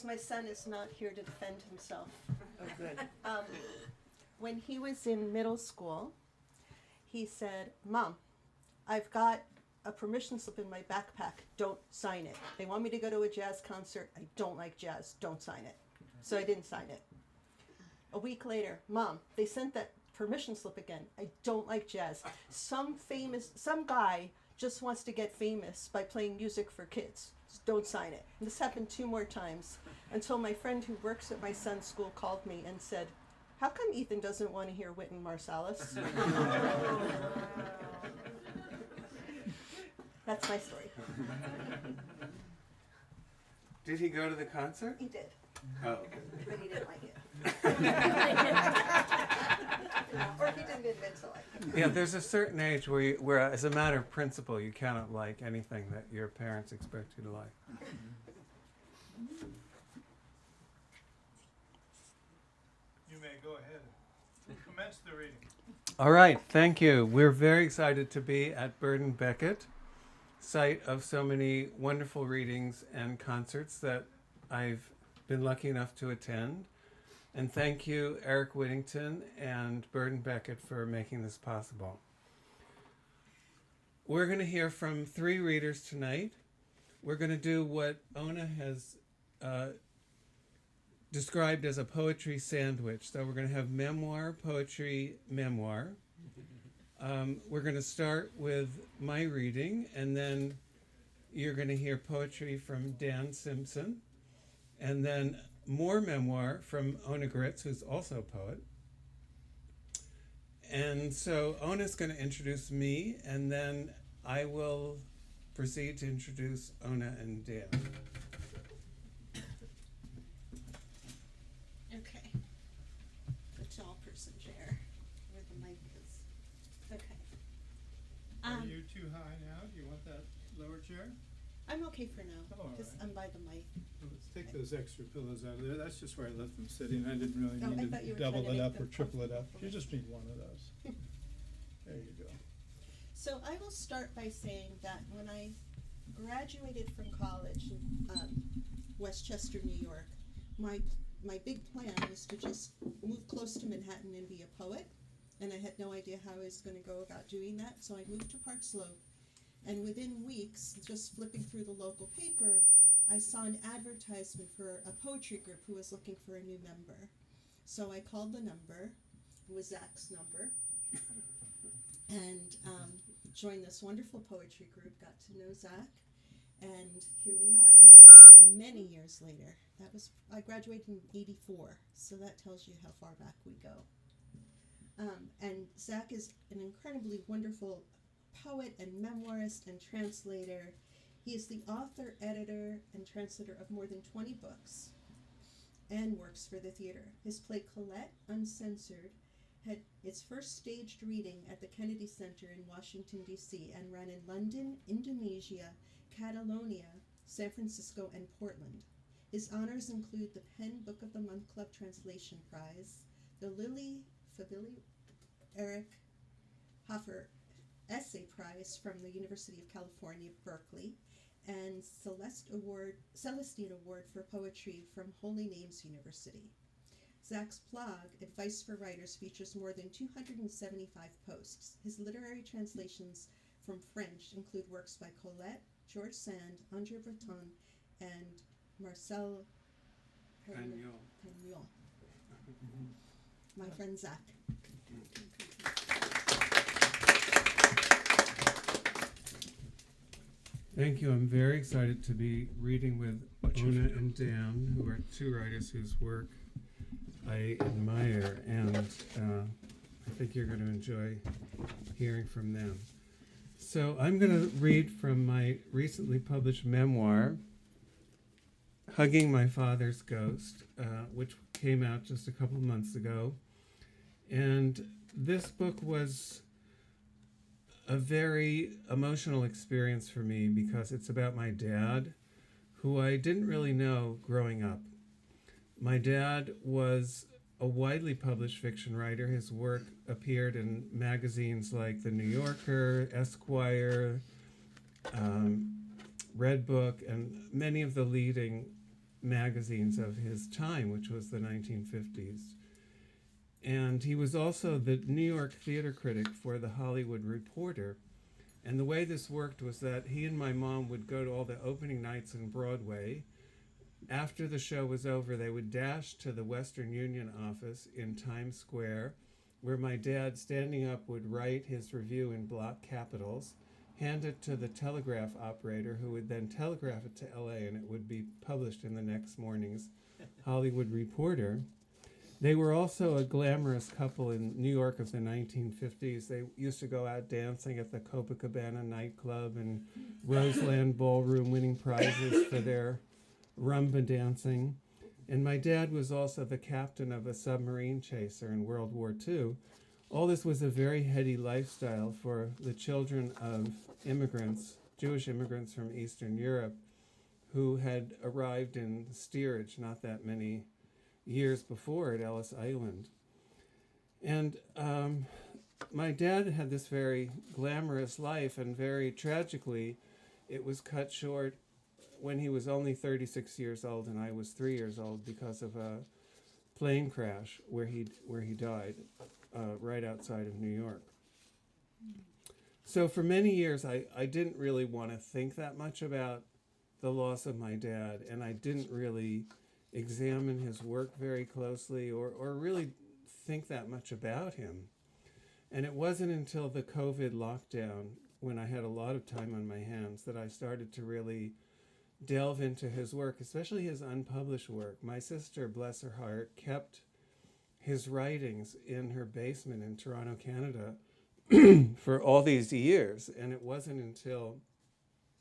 because my son is not here to defend himself. Oh, good. When he was in middle school, he said, "Mom, I've got a permission slip in my backpack. Don't sign it. They want me to go to a jazz concert. I don't like jazz. Don't sign it." So I didn't sign it. A week later, "Mom, they sent that permission slip again. I don't like jazz. Some guy just wants to get famous by playing music for kids. Just don't sign it." And this happened 2 more times until my friend who works at my son's school called me and said, "How come Ethan doesn't want to hear Wynton Marsalis?" That's my story. Did he go to the concert? He did, Oh. but he didn't like it. Or he didn't admit to liking it. Yeah, there's a certain age where, as a matter of principle, you cannot like anything that your parents expect you to like. You may go ahead and commence the reading. All right, thank you. We're very excited to be at Beckett, site of so many wonderful readings and concerts that I've been lucky enough to attend. And thank you, Eric Whittington and Beckett, for making this possible. We're going to hear from 3 readers tonight. We're going to do what Ona has described as a poetry sandwich. So we're going to have memoir, poetry, memoir. We're going to start with my reading, and then you're going to hear poetry from Dan Simpson, and then more memoir from Ona Gritz, who's also a poet. And so Ona's going to introduce me, and then I will proceed to introduce Ona and Dan. Okay. The tall person chair where the mic is. Okay. Are you too high now? Do you want that lower chair? I'm okay for now, Oh, all because right. I'm by the mic. Well, let's take those extra pillows out of there. That's just where I left them sitting. I didn't really Oh, I need thought you to were trying double to it make up them or triple it up. comfortable. You just need one of those. There you go. So I will start by saying that when I graduated from college in Westchester, New York, my big plan was to just move close to Manhattan and be a poet. And I had no idea how I was going to go about doing that, so I moved to Park Slope. And within weeks, just flipping through the local paper, I saw an advertisement for a poetry group who was looking for a new member. So I called the number. It was Zack's number. And joined this wonderful poetry group, got to know Zack. And here we are many years later. I graduated in '84, so that tells you how far back we go. And Zack is an incredibly wonderful poet and memoirist and translator. He is the author, editor, and translator of more than 20 books and works for the theater. His play Colette, Uncensored, had its first staged reading at the Kennedy Center in Washington, D.C. and ran in London, Indonesia, Catalonia, San Francisco, and Portland. His honors include the Penn Book of the Month Club Translation Prize, the Lily Fabili Eric Hoffer Essay Prize from the University of California, Berkeley, and Celestine Award for Poetry from Holy Names University. Zack's blog, Advice for Writers, features more than 275 posts. His literary translations from French include works by Colette, George Sand, Andre Breton, and Marcel Pagnol. My friend Zack. Thank you. I'm very excited to be reading with Ona and Dan, who are 2 writers whose work I admire, and I think you're going to enjoy hearing from them. So I'm going to read from my recently published memoir, Hugging My Father's Ghost, which came out just a couple of months ago. And this book was a very emotional experience for me because it's about my dad, who I didn't really know growing up. My dad was a widely published fiction writer. His work appeared in magazines like The New Yorker, Esquire, Red Book, and many of the leading magazines of his time, which was the 1950s. And he was also the New York theater critic for the Hollywood Reporter. And the way this worked was that he and my mom would go to all the opening nights on Broadway. After the show was over, they would dash to the Western Union office in Times Square, where my dad, standing up, would write his review in block capitals, hand it to the telegraph operator, who would then telegraph it to LA, and it would be published in the next morning's Hollywood Reporter. They were also a glamorous couple in New York of the 1950s. They used to go out dancing at the Copacabana nightclub and Roseland Ballroom, winning prizes for their rumba dancing. And my dad was also the captain of a submarine chaser in World War II. All this was a very heady lifestyle for the children of immigrants, Jewish immigrants from Eastern Europe, who had arrived in steerage not that many years before at Ellis Island. And my dad had this very glamorous life, and very tragically, it was cut short when he was only 36 years old and I was 3 years old because of a plane crash where he died right outside of New York. So for many years, I didn't really want to think that much about the loss of my dad, and I didn't really examine his work very closely or really think that much about him. And it wasn't until the COVID lockdown, when I had a lot of time on my hands, that I started to really delve into his work, especially his unpublished work. My sister, bless her heart, kept his writings in her basement in Toronto, Canada for all these years. And it wasn't until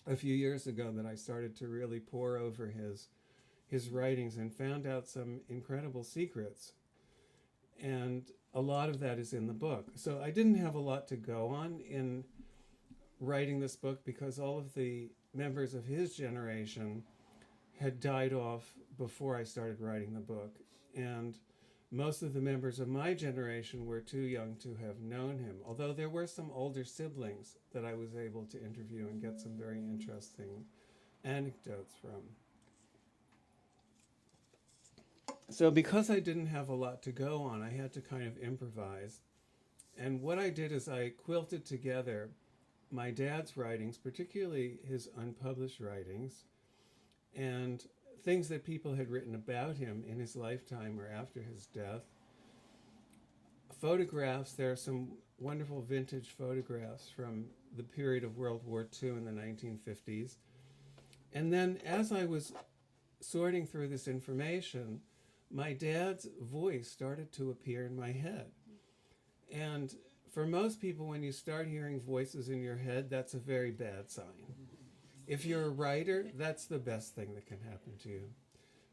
a few years ago that I started to really pore over his writings and found out some incredible secrets. And a lot of that is in the book. So I didn't have a lot to go on in writing this book because all of the members of his generation had died off before I started writing the book. And most of the members of my generation were too young to have known him, although there were some older siblings that I was able to interview and get some very interesting anecdotes from. So because I didn't have a lot to go on, I had to kind of improvise. And what I did is I quilted together my dad's writings, particularly his unpublished writings, and things that people had written about him in his lifetime or after his death. Photographs, there are some wonderful vintage photographs from the period of World War II in the 1950s. And then as I was sorting through this information, my dad's voice started to appear in my head. And for most people, when you start hearing voices in your head, that's a very bad sign. If you're a writer, that's the best thing that can happen to you.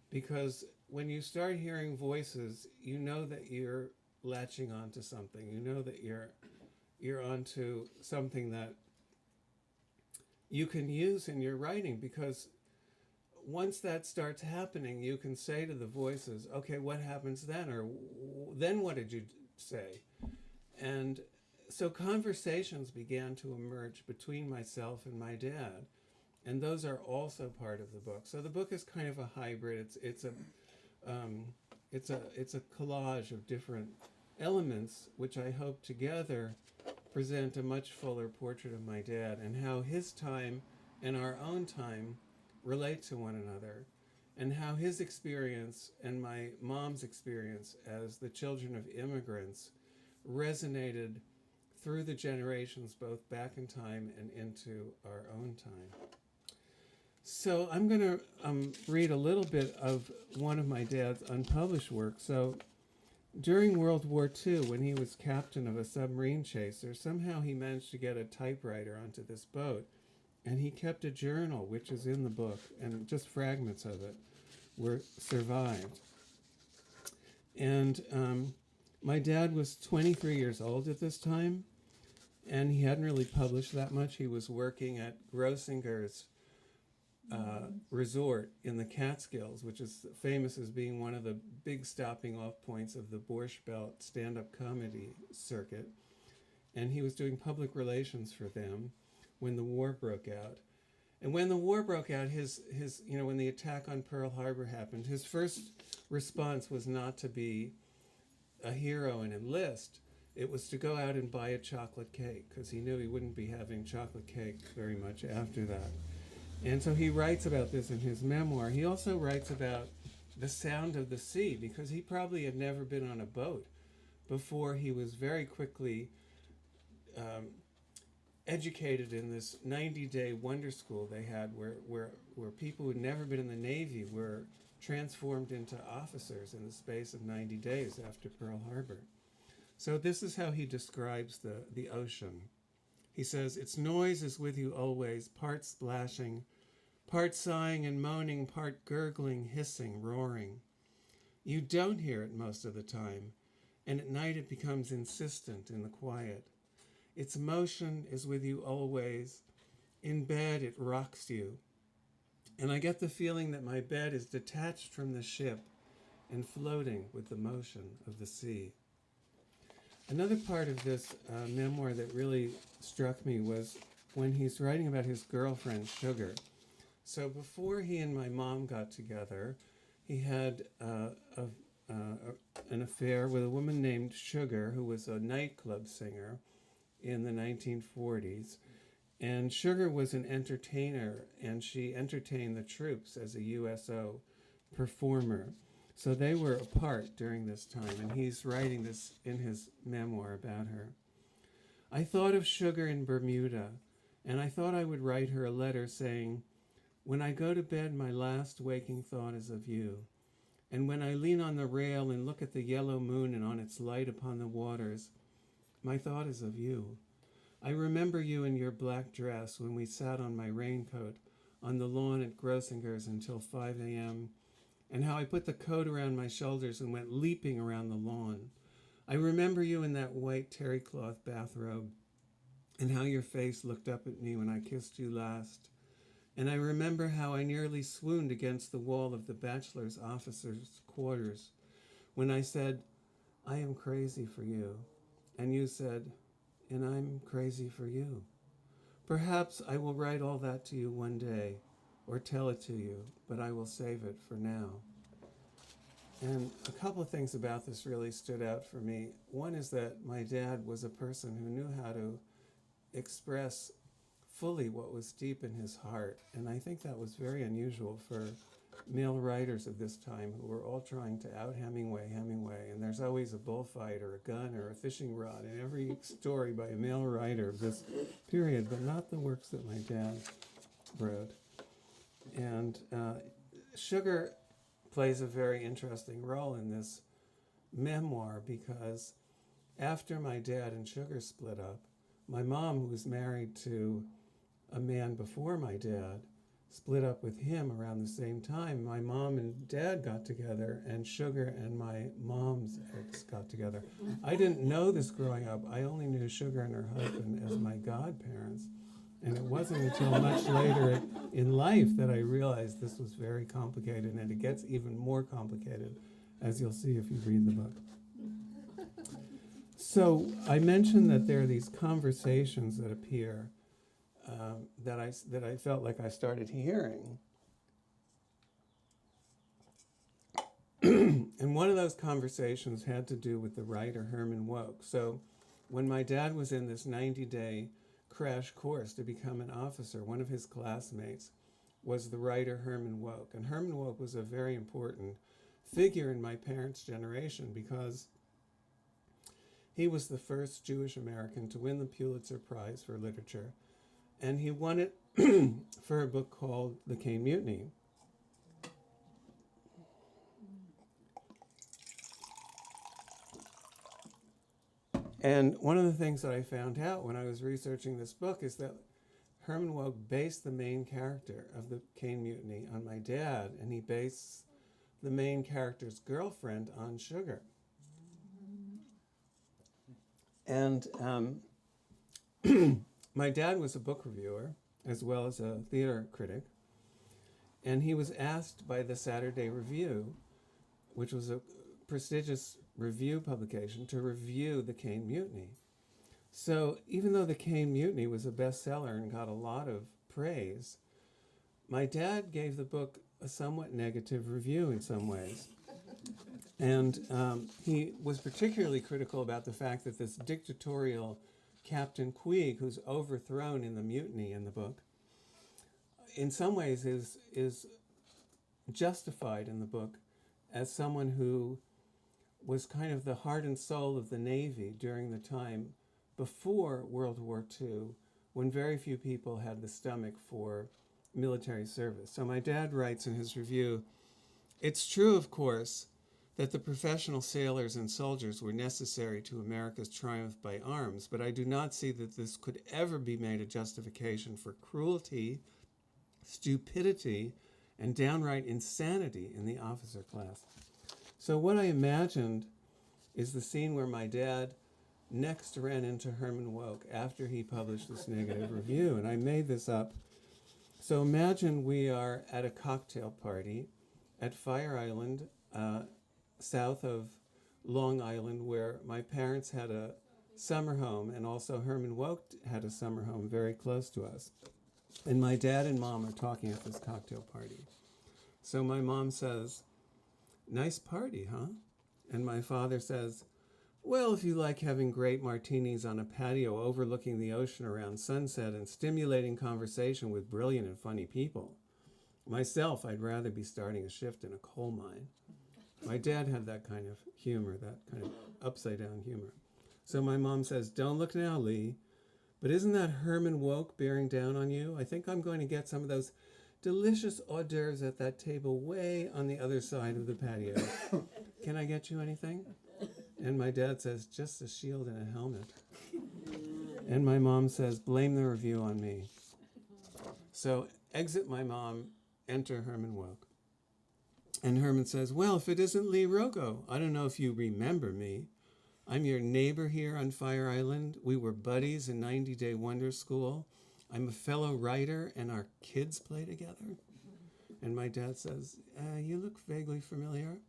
Because when you start hearing voices, you know that you're latching onto something. You know that you're onto something that you can use in your writing, because once that starts happening, you can say to the voices, okay, what happens then? Or then what did you say? And so conversations began to emerge between myself and my dad. And those are also part of the book. So the book is kind of a hybrid. It's a collage of different elements, which I hope together present a much fuller portrait of my dad and how his time and our own time relate to one another, and how his experience and my mom's experience as the children of immigrants resonated through the generations, both back in time and into our own time. So I'm going to read a little bit of one of my dad's unpublished works. So during World War II, when he was captain of a submarine chaser, somehow he managed to get a typewriter onto this boat, and he kept a journal, which is in the book, and just fragments of it were survived. And my dad was 23 years old at this time, and he hadn't really published that much. He was working at Grossinger's resort in the Catskills, which is famous as being one of the big stopping off points of the Borscht Belt stand-up comedy circuit. And he was doing public relations for them when the war broke out. And when the war broke out, his when the attack on Pearl Harbor happened, his first response was not to be a hero and enlist. It was to go out and buy a chocolate cake, because he knew he wouldn't be having chocolate cake very much after that. And so he writes about this in his memoir. He also writes about the sound of the sea, because he probably had never been on a boat before he was very quickly educated in this 90-day wonder school they had where people who had never been in the Navy were transformed into officers in the space of 90 days after Pearl Harbor. So this is how he describes the ocean. He says, "Its noise is with you always, part splashing, part sighing and moaning, part gurgling, hissing, roaring. You don't hear it most of the time, and at night it becomes insistent in the quiet. Its motion is with you always. In bed it rocks you. And I get the feeling that my bed is detached from the ship and floating with the motion of the sea." Another part of this memoir that really struck me was when he's writing about his girlfriend, Sugar. So before he and my mom got together, he had an affair with a woman named Sugar, who was a nightclub singer in the 1940s. And Sugar was an entertainer, and she entertained the troops as a USO performer. So they were apart during this time, and he's writing this in his memoir about her. "I thought of Sugar in Bermuda, and I thought I would write her a letter saying, 'When I go to bed, my last waking thought is of you. And when I lean on the rail and look at the yellow moon and on its light upon the waters, my thought is of you. I remember you in your black dress when we sat on my raincoat on the lawn at Grossinger's until 5 a.m., and how I put the coat around my shoulders and went leaping around the lawn. I remember you in that white terry cloth bathrobe, and how your face looked up at me when I kissed you last. And I remember how I nearly swooned against the wall of the bachelor's officers' quarters when I said, 'I am crazy for you.' And you said, 'And I'm crazy for you.' Perhaps I will write all that to you one day, or tell it to you, but I will save it for now." And a couple of things about this really stood out for me. One is that my dad was a person who knew how to express fully what was deep in his heart. And I think that was very unusual for male writers of this time, who were all trying to out Hemingway. And there's always a bullfight or a gun or a fishing rod in every story by a male writer of this period, but not the works that my dad wrote. And Sugar plays a very interesting role in this memoir, because after my dad and Sugar split up, my mom, who was married to a man before my dad, split up with him around the same time. My mom and dad got together, and Sugar and my mom's ex got together. I didn't know this growing up. I only knew Sugar and her husband as my godparents. And it wasn't until much later in life that I realized this was very complicated, and it gets even more complicated, as you'll see if you read the book. So I mentioned that there are these conversations that appear that I felt like I started hearing. And one of those conversations had to do with the writer Herman Wouk. So when my dad was in this 90-day crash course to become an officer, one of his classmates was the writer Herman Wouk. And Herman Wouk was a very important figure in my parents' generation, because he was the first Jewish American to win the Pulitzer Prize for Literature. And he won it for a book called The Caine Mutiny. And one of the things that I found out when I was researching this book is that Herman Wouk based the main character of The Caine Mutiny on my dad, and he based the main character's girlfriend on Sugar. And my dad was a book reviewer as well as a theater critic, and he was asked by the Saturday Review, which was a prestigious review publication, to review The Caine Mutiny. So even though The Caine Mutiny was a bestseller and got a lot of praise, my dad gave the book a somewhat negative review in some ways. And he was particularly critical about the fact that this dictatorial Captain Queeg, who's overthrown in the mutiny in the book, in some ways is justified in the book as someone who was kind of the heart and soul of the Navy during the time before World War II, when very few people had the stomach for military service. So my dad writes in his review, "It's true, of course, that the professional sailors and soldiers were necessary to America's triumph by arms, but I do not see that this could ever be made a justification for cruelty, stupidity, and downright insanity in the officer class." So what I imagined is the scene where my dad next ran into Herman Wouk after he published this negative review, and I made this up. So imagine we are at a cocktail party at Fire Island, south of Long Island, where my parents had a summer home, and also Herman Wouk had a summer home very close to us. And my dad and mom are talking at this cocktail party. So my mom says, "Nice party, huh?" And my father says, "Well, if you like having great martinis on a patio overlooking the ocean around sunset and stimulating conversation with brilliant and funny people. Myself, I'd rather be starting a shift in a coal mine." My dad had that kind of humor, that kind of upside-down humor. So my mom says, "Don't look now, Lee, but isn't that Herman Wouk bearing down on you? I think I'm going to get some of those delicious hors d'oeuvres at that table way on the other side of the patio. Can I get you anything?" And my dad says, "Just a shield and a helmet." And my mom says, "Blame the review on me." So exit my mom, enter Herman Wouk. And Herman says, "Well, if it isn't Lee Rogow, I don't know if you remember me. I'm your neighbor here on Fire Island. We were buddies in 90 Day Wonder School. I'm a fellow writer, and our kids play together." And my dad says, "You look vaguely familiar."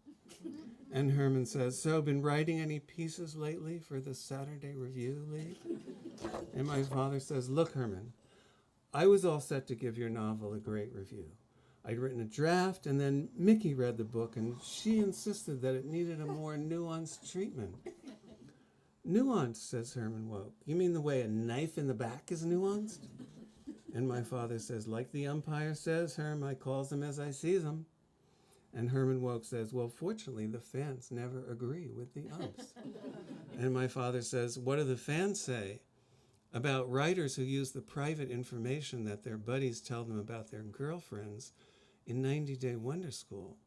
And Herman says, "So, been writing any pieces lately for the Saturday Review, Lee?" And my father says, "Look, Herman, I was all set to give your novel a great review. I'd written a draft, and then Mickey read the book, and she insisted that it needed a more nuanced treatment." "Nuanced," says Herman Wouk. "You mean the way a knife in the back is nuanced?" And my father says, "Like the umpire says, Herm, I calls them as I sees them." And Herman Wouk says, "Well, fortunately, the fans never agree with the umps." And my father says, "What do the fans say about writers who use the private information that their buddies tell them about their girlfriends in 90 Day Wonder School?"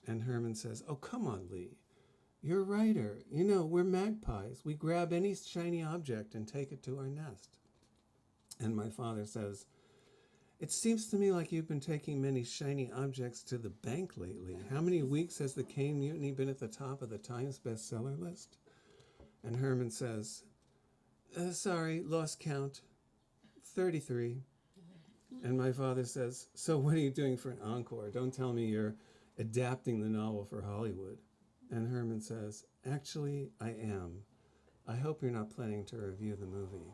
And Herman says, "Oh, come on, Lee. You're a writer. You know, we're magpies. We grab any shiny object and take it to our nest." And my father says, "It seems to me like you've been taking many shiny objects to the bank lately. How many weeks has the Cane Mutiny been at the top of the Times bestseller list?" And Herman says, "Sorry, lost count. 33. And my father says, "So what are you doing for an encore? Don't tell me you're adapting the novel for Hollywood." And Herman says, "Actually, I am. I hope you're not planning to review the movie."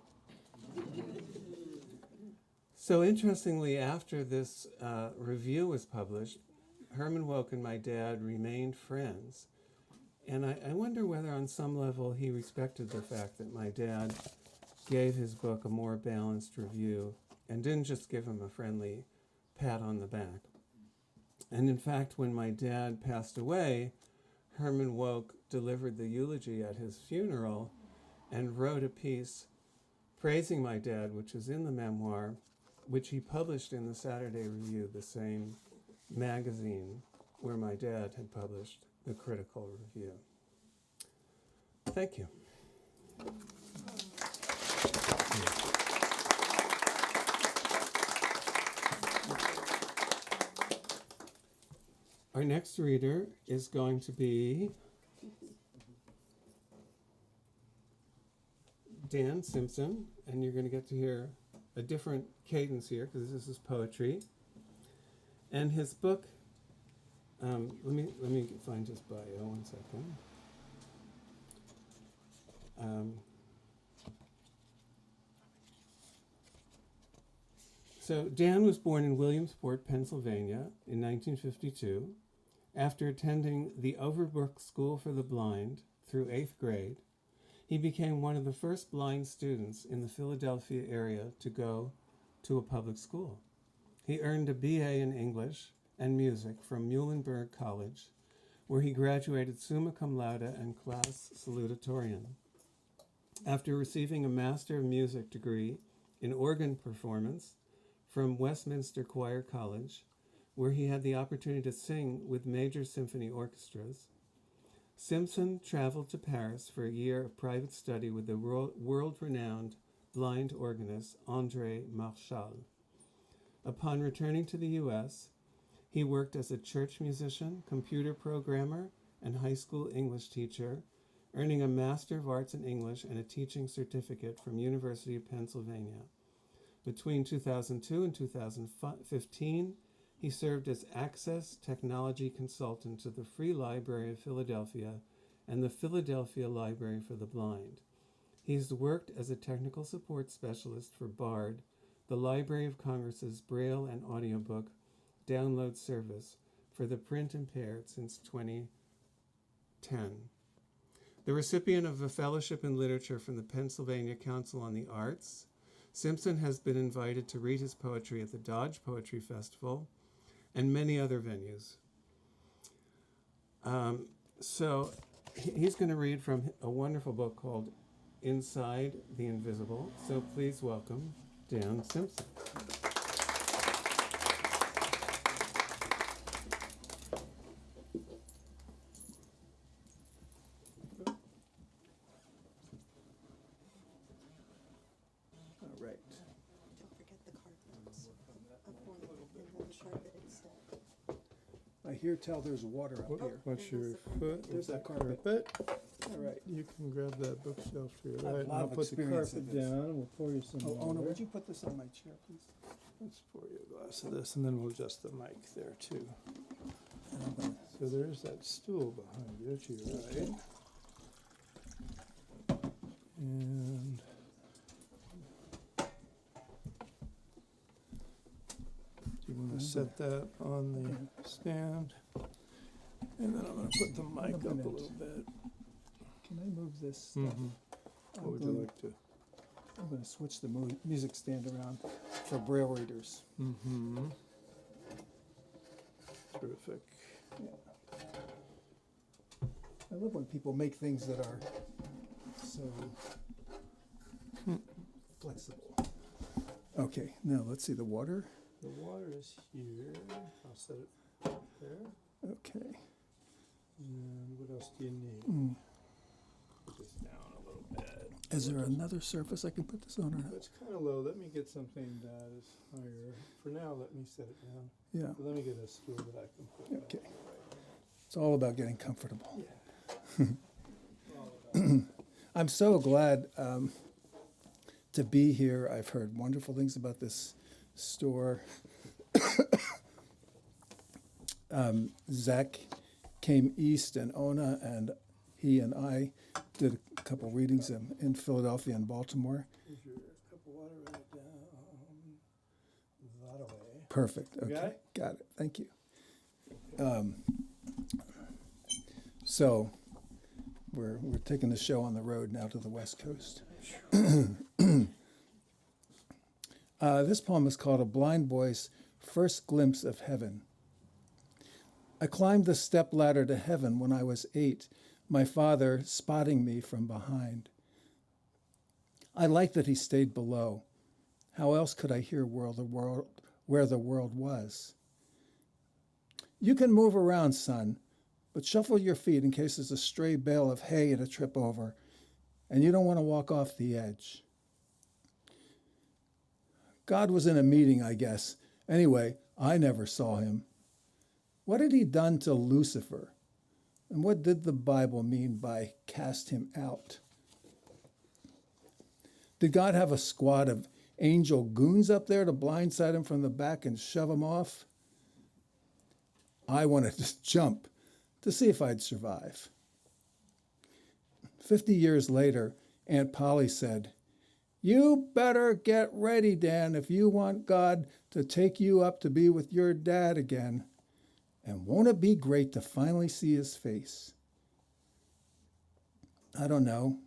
So interestingly, after this review was published, Herman Wouk and my dad remained friends. And I wonder whether on some level he respected the fact that my dad gave his book a more balanced review and didn't just give him a friendly pat on the back. And in fact, when my dad passed away, Herman Wouk delivered the eulogy at his funeral and wrote a piece praising my dad, which is in the memoir, which he published in the Saturday Review, the same magazine where my dad had published the critical review. Thank you. Our next reader is going to be Dan Simpson, and you're going to get to hear a different cadence here because this is poetry. And his book, let me find his bio 1 second. So Dan was born in Williamsport, Pennsylvania in 1952. After attending the Overbrook School for the Blind through 8th grade, he became one of the first blind students in the Philadelphia area to go to a public school. He earned a BA in English and music from Muhlenberg College, where he graduated summa cum laude and class salutatorian. After receiving a Master of Music degree in organ performance from Westminster Choir College, where he had the opportunity to sing with major symphony orchestras, Simpson traveled to Paris for a year of private study with the world-renowned blind organist André Marchal. Upon returning to the U.S., he worked as a church musician, computer programmer, and high school English teacher, earning a Master of Arts in English and a teaching certificate from University of Pennsylvania. Between 2002 and 2015, he served as Access Technology Consultant to the Free Library of Philadelphia and the Philadelphia Library for the Blind. He's worked as a technical support specialist for BARD, the Library of Congress's Braille and audiobook download service for the print impaired since 2010. The recipient of a fellowship in literature from the Pennsylvania Council on the Arts, Simpson has been invited to read his poetry at the Dodge Poetry Festival and many other venues. So he's going to read from a wonderful book called Inside the Invisible. So please welcome Dan Simpson. All right. Don't forget the carpets. Up one and then the carpet instead. I hear tell there's water up here. Watch your foot. There's that carpet. All right. You can grab that bookshelf to your I have right. a And lot I'll of put the experience carpet in this. down and we'll pour you some Oh, Ona, water. would you put this on my chair, please? Let's pour you a glass of this and then we'll adjust the mic there too. And I'm gonna- So there's that stool behind you to your right. And you want to set that on the stand. And then I'm going to put the mic up a little bit. Can I move this stuff? Mhm. What would you like to? I'm going to switch the music stand around for Braille readers. Mm-hmm. Terrific. I love when people make things that are so flexible. Okay, now let's see the water. The water is here. I'll set it right there. Okay. And what else do you need? Put this down a little bit. Is there another surface I can put this on or not? It's kind of low. Let me get something that is higher. For now, let me set it down. Yeah. Let me get a stool that I can put back Okay. right. It's all about getting comfortable. Yeah. All about I'm so glad to be here. I've heard wonderful things about this store. Zack came east, and Ona and he and I did a couple readings in Philadelphia and Baltimore. Here's your cup of water right down that way. Perfect. You Okay. got it? Got it. Thank you. So we're taking the show on the road now to the West Coast. This poem is called A Blind Boy's First Glimpse of Heaven. I climbed the step ladder to heaven when I was 8, my father spotting me from behind. I liked that he stayed below. How else could I hear where the world was? You can move around, son, but shuffle your feet in case there's a stray bale of hay at a trip over, and you don't want to walk off the edge. God was in a meeting, I guess. Anyway, I never saw him. What had he done to Lucifer? And what did the Bible mean by cast him out? Did God have a squad of angel goons up there to blindside him from the back and shove him off? I wanted to jump to see if I'd survive. 50 years later, Aunt Polly said, You better get ready, Dan, if you want God to take you up to be with your dad again. And won't it be great to finally see his face? I don't know.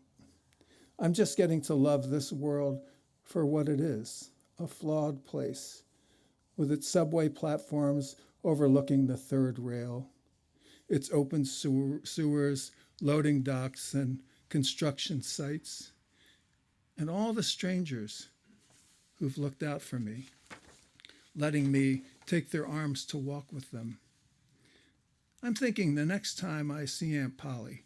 I'm just getting to love this world for what it is, a flawed place, with its subway platforms overlooking the third rail, its open sewers, loading docks, and construction sites, and all the strangers who've looked out for me, letting me take their arms to walk with them. I'm thinking the next time I see Aunt Polly,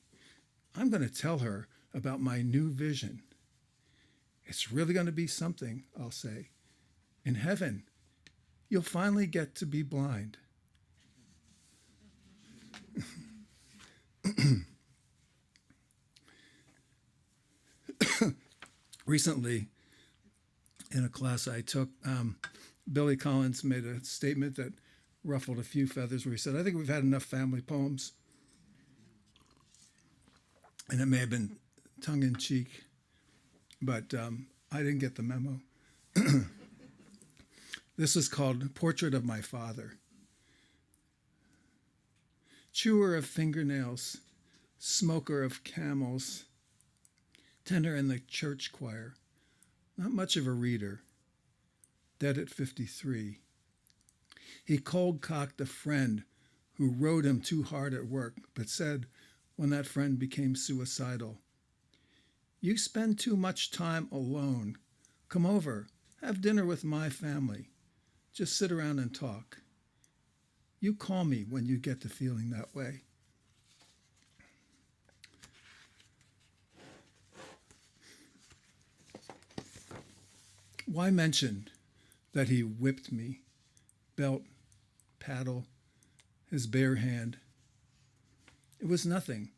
I'm going to tell her about my new vision. It's really going to be something, I'll say. In heaven, you'll finally get to be blind. Recently, in a class I took, Billy Collins made a statement that ruffled a few feathers where he said, I think we've had enough family poems. And it may have been tongue-in-cheek, but I didn't get the memo. This is called Portrait of My Father. Chewer of fingernails, smoker of camels, tenor in the church choir, not much of a reader, dead at 53. He cold-cocked a friend who rode him too hard at work, but said, when that friend became suicidal, "You spend too much time alone. Come over, have dinner with my family. Just sit around and talk. You call me when you get to feeling that way." Why mention that he whipped me, belt, paddle, his bare hand? It was nothing,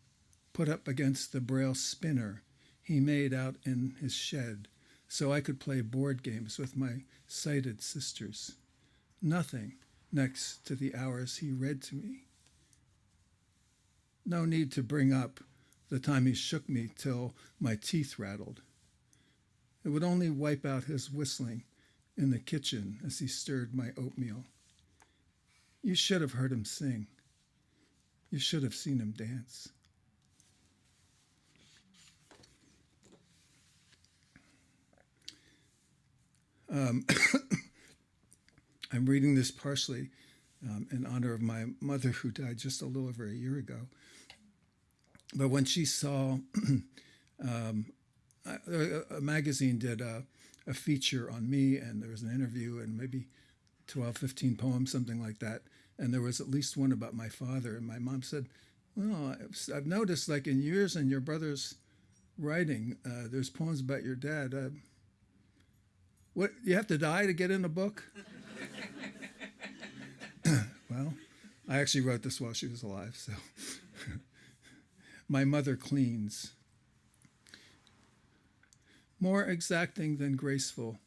put up against the braille spinner he made out in his shed so I could play board games with my sighted sisters. Nothing next to the hours he read to me. No need to bring up the time he shook me till my teeth rattled. It would only wipe out his whistling in the kitchen as he stirred my oatmeal. You should have heard him sing. You should have seen him dance. I'm reading this partially in honor of my mother, who died just a little over a year ago. But when she saw, a magazine did a feature on me, and there was an interview and maybe 12, 15 poems, something like that. And there was at least one about my father. And my mom said, well, I've noticed, like, in yours and your brother's writing, there's poems about your dad. What, you have to die to get in a book? Well, I actually wrote this while she was alive, so. My mother cleans. More exacting than graceful,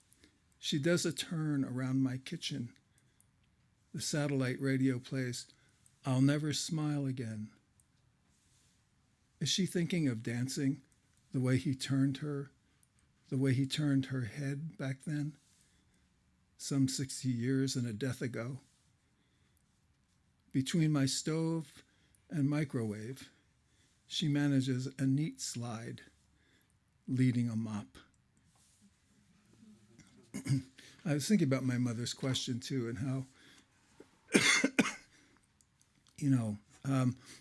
she does a turn around my kitchen. The satellite radio plays, "I'll Never Smile Again." Is she thinking of dancing the way he turned her head back then, some 60 years and a death ago? Between my stove and microwave, she manages a neat slide, leading a mop. I was thinking about my mother's question too, and how,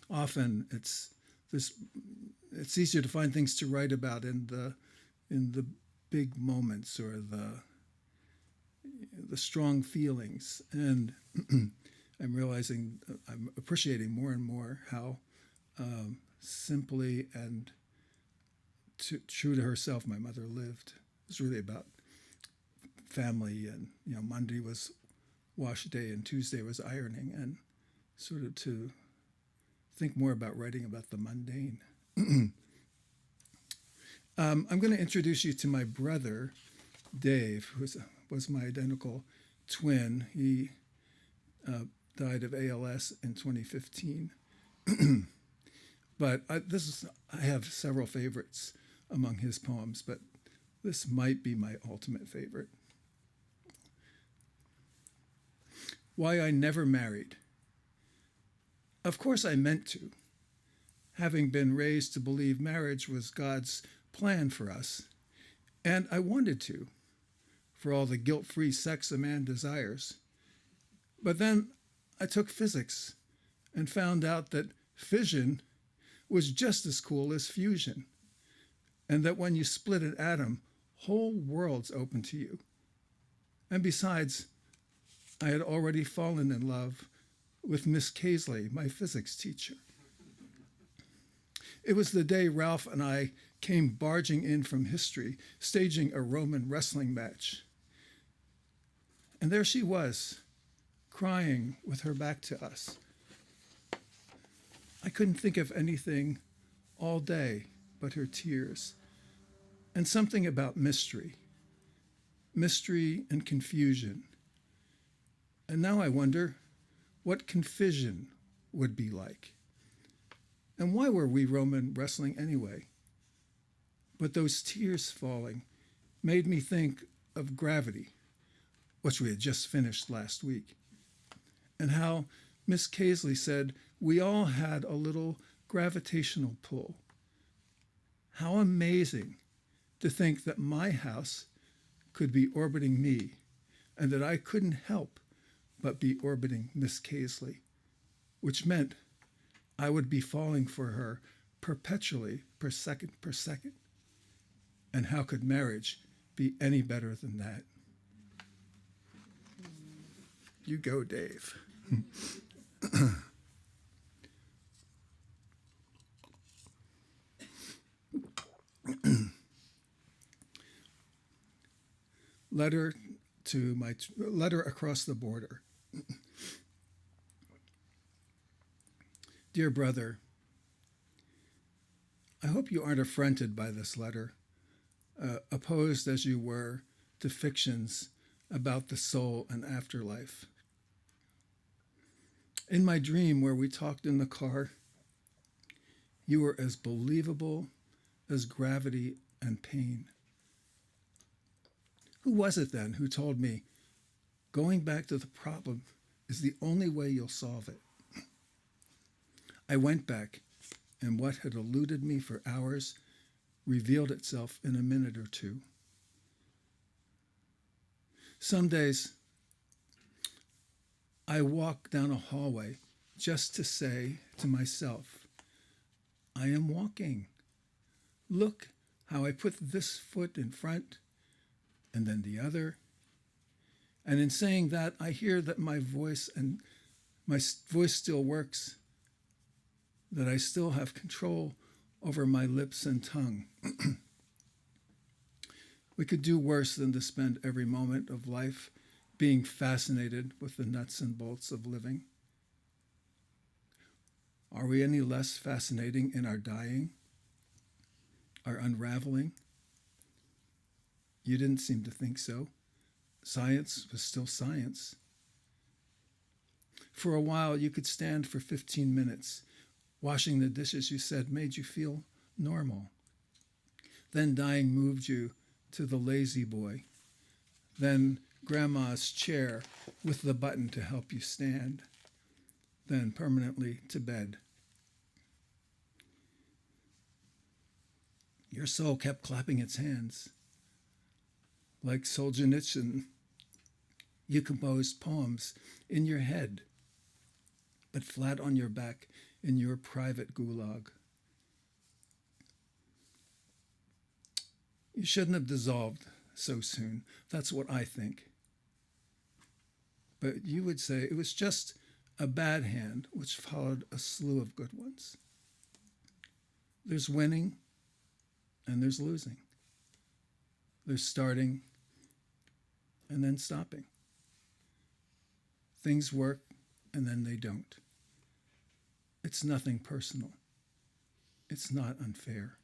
often it's easier to find things to write about in the big moments or the strong feelings. And I'm realizing, I'm appreciating more and more how simply and true to herself my mother lived. It was really about family, and Monday was wash day and Tuesday was ironing, and sort of to think more about writing about the mundane. I'm going to introduce you to my brother, Dave, who was my identical twin. He died of ALS in 2015. But I have several favorites among his poems, but This might be my ultimate favorite. Why I never married. Of course I meant to, having been raised to believe marriage was God's plan for us. And I wanted to, for all the guilt-free sex a man desires. But then I took physics and found out that fission was just as cool as fusion, and that when you split an atom, whole worlds open to you. And besides, I had already fallen in love with Miss Casely, my physics teacher. It was the day Ralph and I came barging in from history, staging a Roman wrestling match. And there she was, crying with her back to us. I couldn't think of anything all day but her tears, and something about mystery and confusion. And now I wonder what confusion would be like. And why were we Roman wrestling anyway? But those tears falling made me think of gravity, which we had just finished last week, and how Miss Casely said we all had a little gravitational pull. How amazing to think that my house could be orbiting me, and that I couldn't help but be orbiting Miss Casely, which meant I would be falling for her perpetually, per second. And how could marriage be any better than that? You go, Dave. Letter across the border. Dear brother, I hope you aren't affronted by this letter, opposed as you were to fictions about the soul and afterlife. In my dream, where we talked in the car, you were as believable as gravity and pain. Who was it then who told me, going back to the problem is the only way you'll solve it? I went back, and what had eluded me for hours revealed itself in a minute or two. Some days, I walk down a hallway just to say to myself, I am walking. Look how I put this foot in front and then the other. And in saying that, I hear that my voice still works, that I still have control over my lips and tongue. We could do worse than to spend every moment of life being fascinated with the nuts and bolts of living. Are we any less fascinating in our dying, our unraveling? You didn't seem to think so. Science was still science. For a while, you could stand for 15 minutes. Washing the dishes, you said, made you feel normal. Then dying moved you to the lazy boy. Then grandma's chair with the button to help you stand. Then permanently to bed. Your soul kept clapping its hands. Like Solzhenitsyn, you composed poems in your head, but flat on your back in your private gulag. You shouldn't have dissolved so soon. That's what I think. But you would say it was just a bad hand which followed a slew of good ones. There's winning and there's losing. There's starting and then stopping. Things work and then they don't. It's nothing personal. It's not unfair.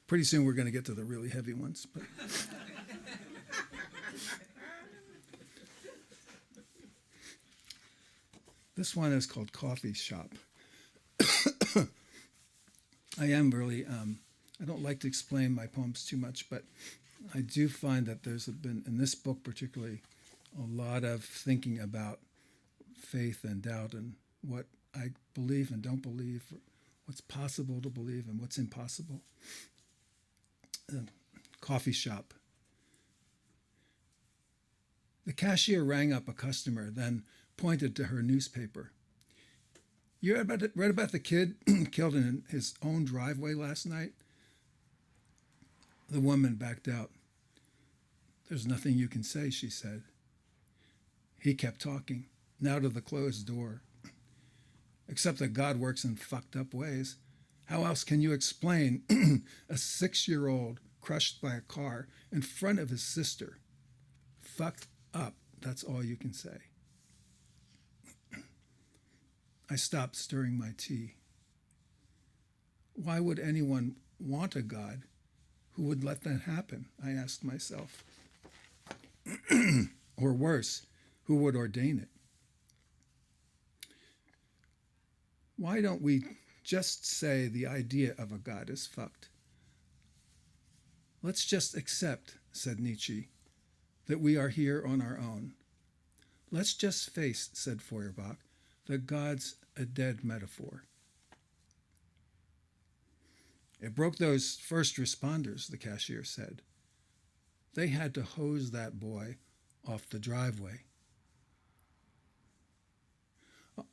Pretty soon we're going to get to the really heavy ones. But This one is called Coffee Shop. I am really, I don't like to explain my poems too much, but I do find that there's been, in this book particularly, a lot of thinking about faith and doubt and what I believe and don't believe, what's possible to believe and what's impossible. Coffee shop. The cashier rang up a customer, then pointed to her newspaper. You read about the kid killed in his own driveway last night? The woman backed out. There's nothing you can say, she said. He kept talking, now to the closed door. Except that God works in fucked up ways. How else can you explain a 6-year-old crushed by a car in front of his sister? Fucked up, that's all you can say. I stopped stirring my tea. Why would anyone want a God who would let that happen? I asked myself. Or worse, who would ordain it? Why don't we just say the idea of a God is fucked? Let's just accept, said Nietzsche, that we are here on our own. Let's just face, said Feuerbach, that God's a dead metaphor. It broke those first responders, the cashier said. They had to hose that boy off the driveway.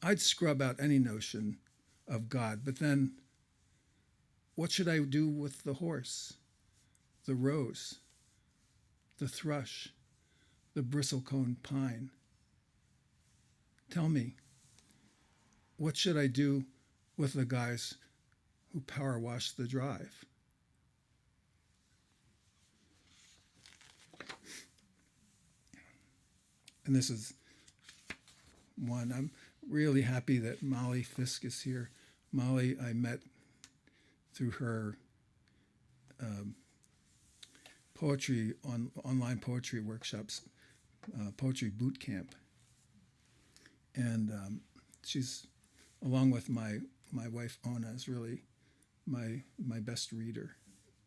I'd scrub out any notion of God, but then what should I do with the horse, the rose, the thrush, the bristlecone pine? Tell me, what should I do with the guys who power wash the drive? And this is one. I'm really happy that Molly Fisk is here. Molly, I met through her online poetry workshops, poetry boot camp. And she's, along with my wife Ona, is really my best reader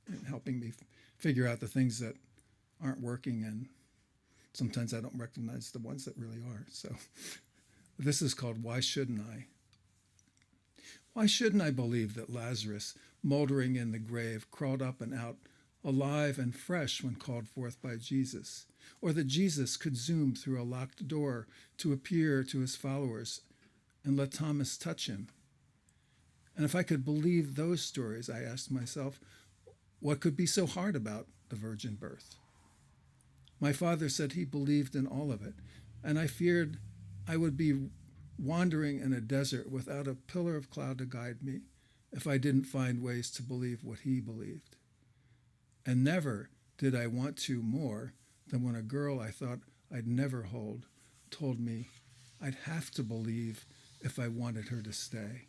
and helping me figure out the things that aren't working, and sometimes I don't recognize the ones that really are. So this is called Why Shouldn't I? Why shouldn't I believe that Lazarus, moldering in the grave, crawled up and out, alive and fresh when called forth by Jesus? Or that Jesus could zoom through a locked door to appear to his followers and let Thomas touch him? And if I could believe those stories, I asked myself, what could be so hard about the virgin birth? My father said he believed in all of it, and I feared I would be wandering in a desert without a pillar of cloud to guide me if I didn't find ways to believe what he believed. And never did I want to more than when a girl I thought I'd never hold told me I'd have to believe if I wanted her to stay.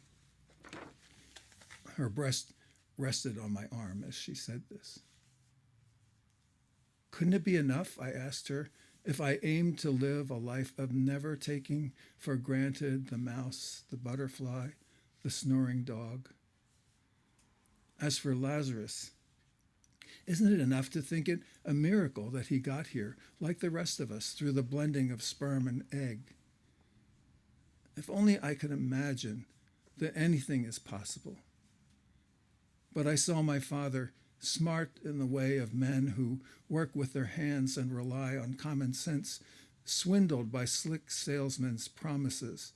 Her breast rested on my arm as she said this. Couldn't it be enough, I asked her, if I aimed to live a life of never taking for granted the mouse, the butterfly, the snoring dog? As for Lazarus, isn't it enough to think it a miracle that he got here, like the rest of us, through the blending of sperm and egg? If only I could imagine that anything is possible. But I saw my father, smart in the way of men who work with their hands and rely on common sense, swindled by slick salesmen's promises,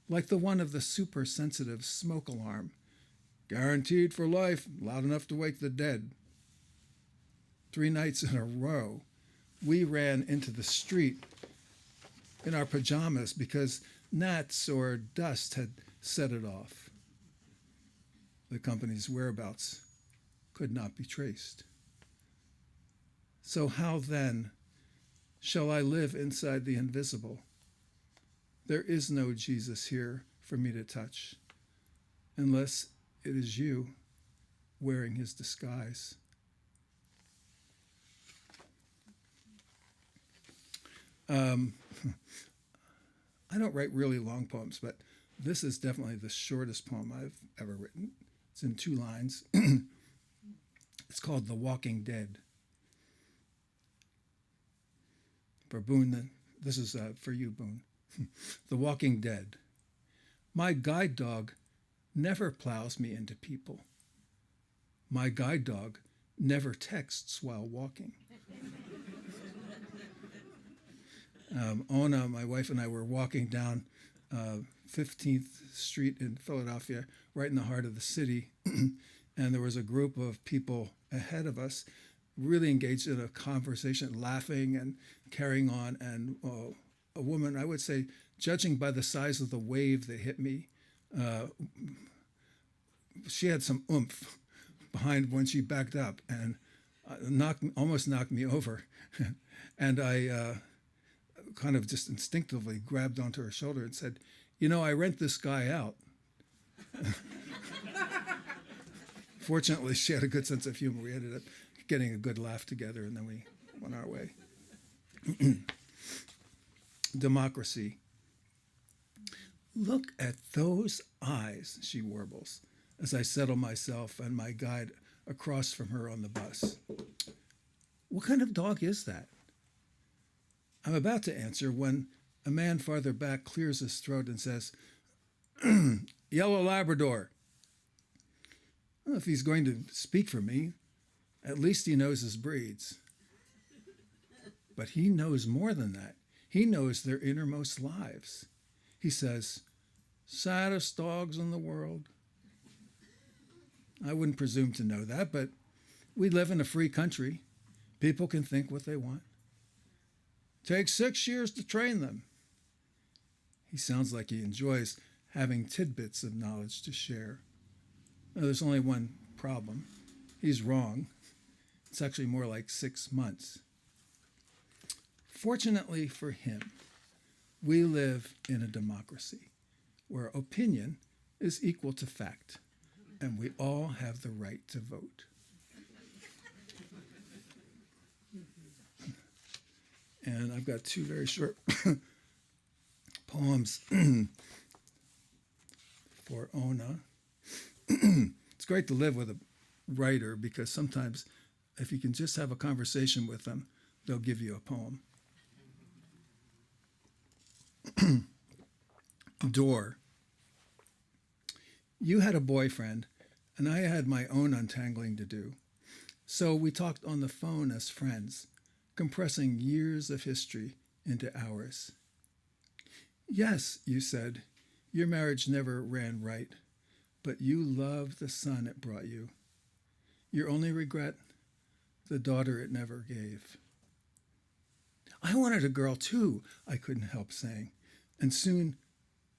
like the one of the super-sensitive smoke alarm. Guaranteed for life, loud enough to wake the dead. 3 nights in a row, we ran into the street in our pajamas because gnats or dust had set it off. The company's whereabouts could not be traced. So how then shall I live inside the invisible? There is no Jesus here for me to touch, unless it is you wearing his disguise. I don't write really long poems, but this is definitely the shortest poem I've ever written. It's in 2 lines. It's called The Walking Dead. For Boone, this is for you, Boone. The Walking Dead. My guide dog never plows me into people. My guide dog never texts while walking. Ona, my wife, and I were walking down 15th Street in Philadelphia, right in the heart of the city, and there was a group of people ahead of us really engaged in a conversation, laughing and carrying on, and a woman, I would say, judging by the size of the wave that hit me, she had some oomph behind when she backed up and almost knocked me over. And I kind of just instinctively grabbed onto her shoulder and said, I rent this guy out. Fortunately, she had a good sense of humor. We ended up getting a good laugh together, and then we went our way. Democracy. Look at those eyes, she warbles, as I settle myself and my guide across from her on the bus. What kind of dog is that? I'm about to answer when a man farther back clears his throat and says, Yellow Labrador. Well, if he's going to speak for me, at least he knows his breeds. But he knows more than that. He knows their innermost lives. He says, saddest dogs in the world. I wouldn't presume to know that, but we live in a free country. People can think what they want. Takes 6 years to train them. He sounds like he enjoys having tidbits of knowledge to share. Now, there's only one problem. He's wrong. It's actually more like 6 months. Fortunately for him, we live in a democracy where opinion is equal to fact, and we all have the right to vote. And I've got 2 very short poems for Ona. It's great to live with a writer because sometimes if you can just have a conversation with them, they'll give you a poem. Door. You had a boyfriend, and I had my own untangling to do. So we talked on the phone as friends, compressing years of history into hours. Yes, you said, your marriage never ran right, but you loved the son it brought you. Your only regret, the daughter it never gave. I wanted a girl too, I couldn't help saying. And soon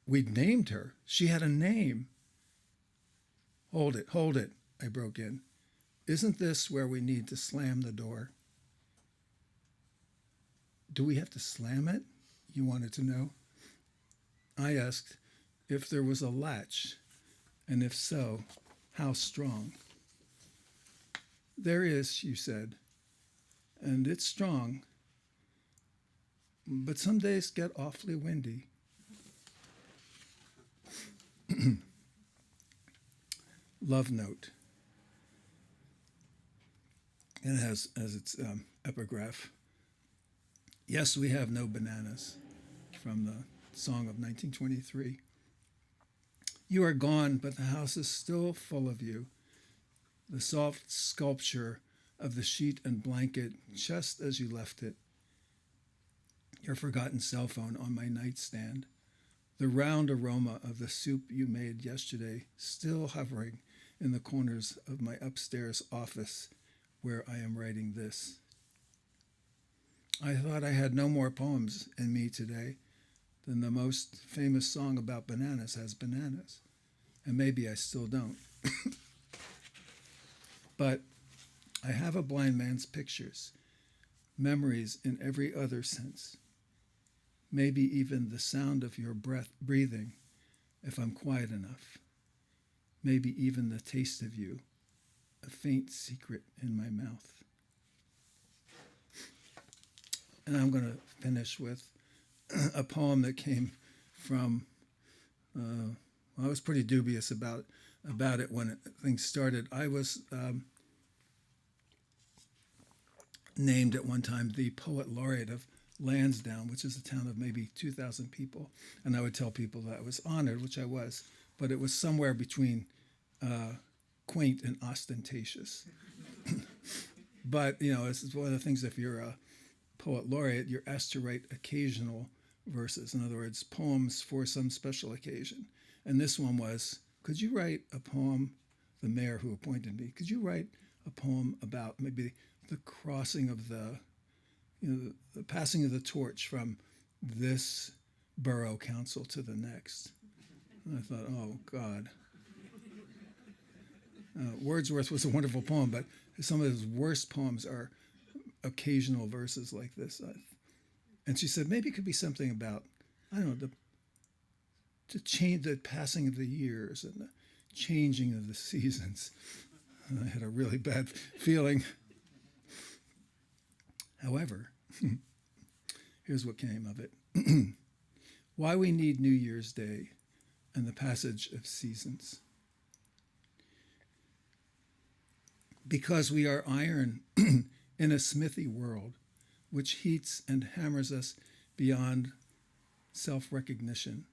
we'd named her. She had a name. Hold it, I broke in. Isn't this where we need to slam the door? Do we have to slam it? You wanted to know. I asked if there was a latch, and if so, how strong. There is, you said, and it's strong, but some days get awfully windy. Love note. And it has as its epigraph, yes, we have no bananas, from the song of 1923. You are gone, but the house is still full of you. The soft sculpture of the sheet and blanket just as you left it. Your forgotten cell phone on my nightstand. The round aroma of the soup you made yesterday still hovering in the corners of my upstairs office where I am writing this. I thought I had no more poems in me today than the most famous song about bananas has bananas. And maybe I still don't. But I have a blind man's pictures, memories in every other sense. Maybe even the sound of your breathing, if I'm quiet enough. Maybe even the taste of you, a faint secret in my mouth. And I'm going to finish with a poem that came from. I was pretty dubious about it when things started. I was named at one time the poet laureate of Lansdowne, which is a town of maybe 2,000 people, and I would tell people that I was honored, which I was, but it was somewhere between quaint and ostentatious. But it's one of the things. If you're a poet laureate, you're asked to write occasional verses. In other words, poems for some special occasion. And this one was, could you write a poem, the mayor who appointed me, could you write a poem about maybe the crossing of the passing of the torch from this borough council to the next? And I thought, oh, God. Wordsworth was a wonderful poem, but some of his worst poems are occasional verses like this. And she said, maybe it could be something about, I don't know, the passing of the years and the changing of the seasons. And I had a really bad feeling. However, here's what came of it. Why we need New Year's Day and the passage of seasons. Because we are iron in a smithy world, which heats and hammers us beyond self-recognition,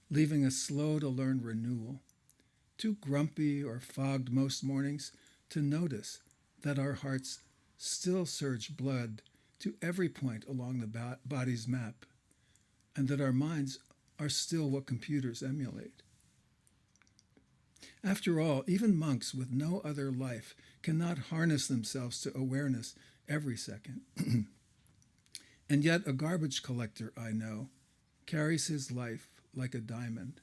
leaving us slow to learn renewal, too grumpy or fogged most mornings to notice that our hearts still surge blood to every point along the body's map, and that our minds are still what computers emulate. After all, even monks with no other life cannot harness themselves to awareness every second. And yet a garbage collector I know carries his life like a diamond,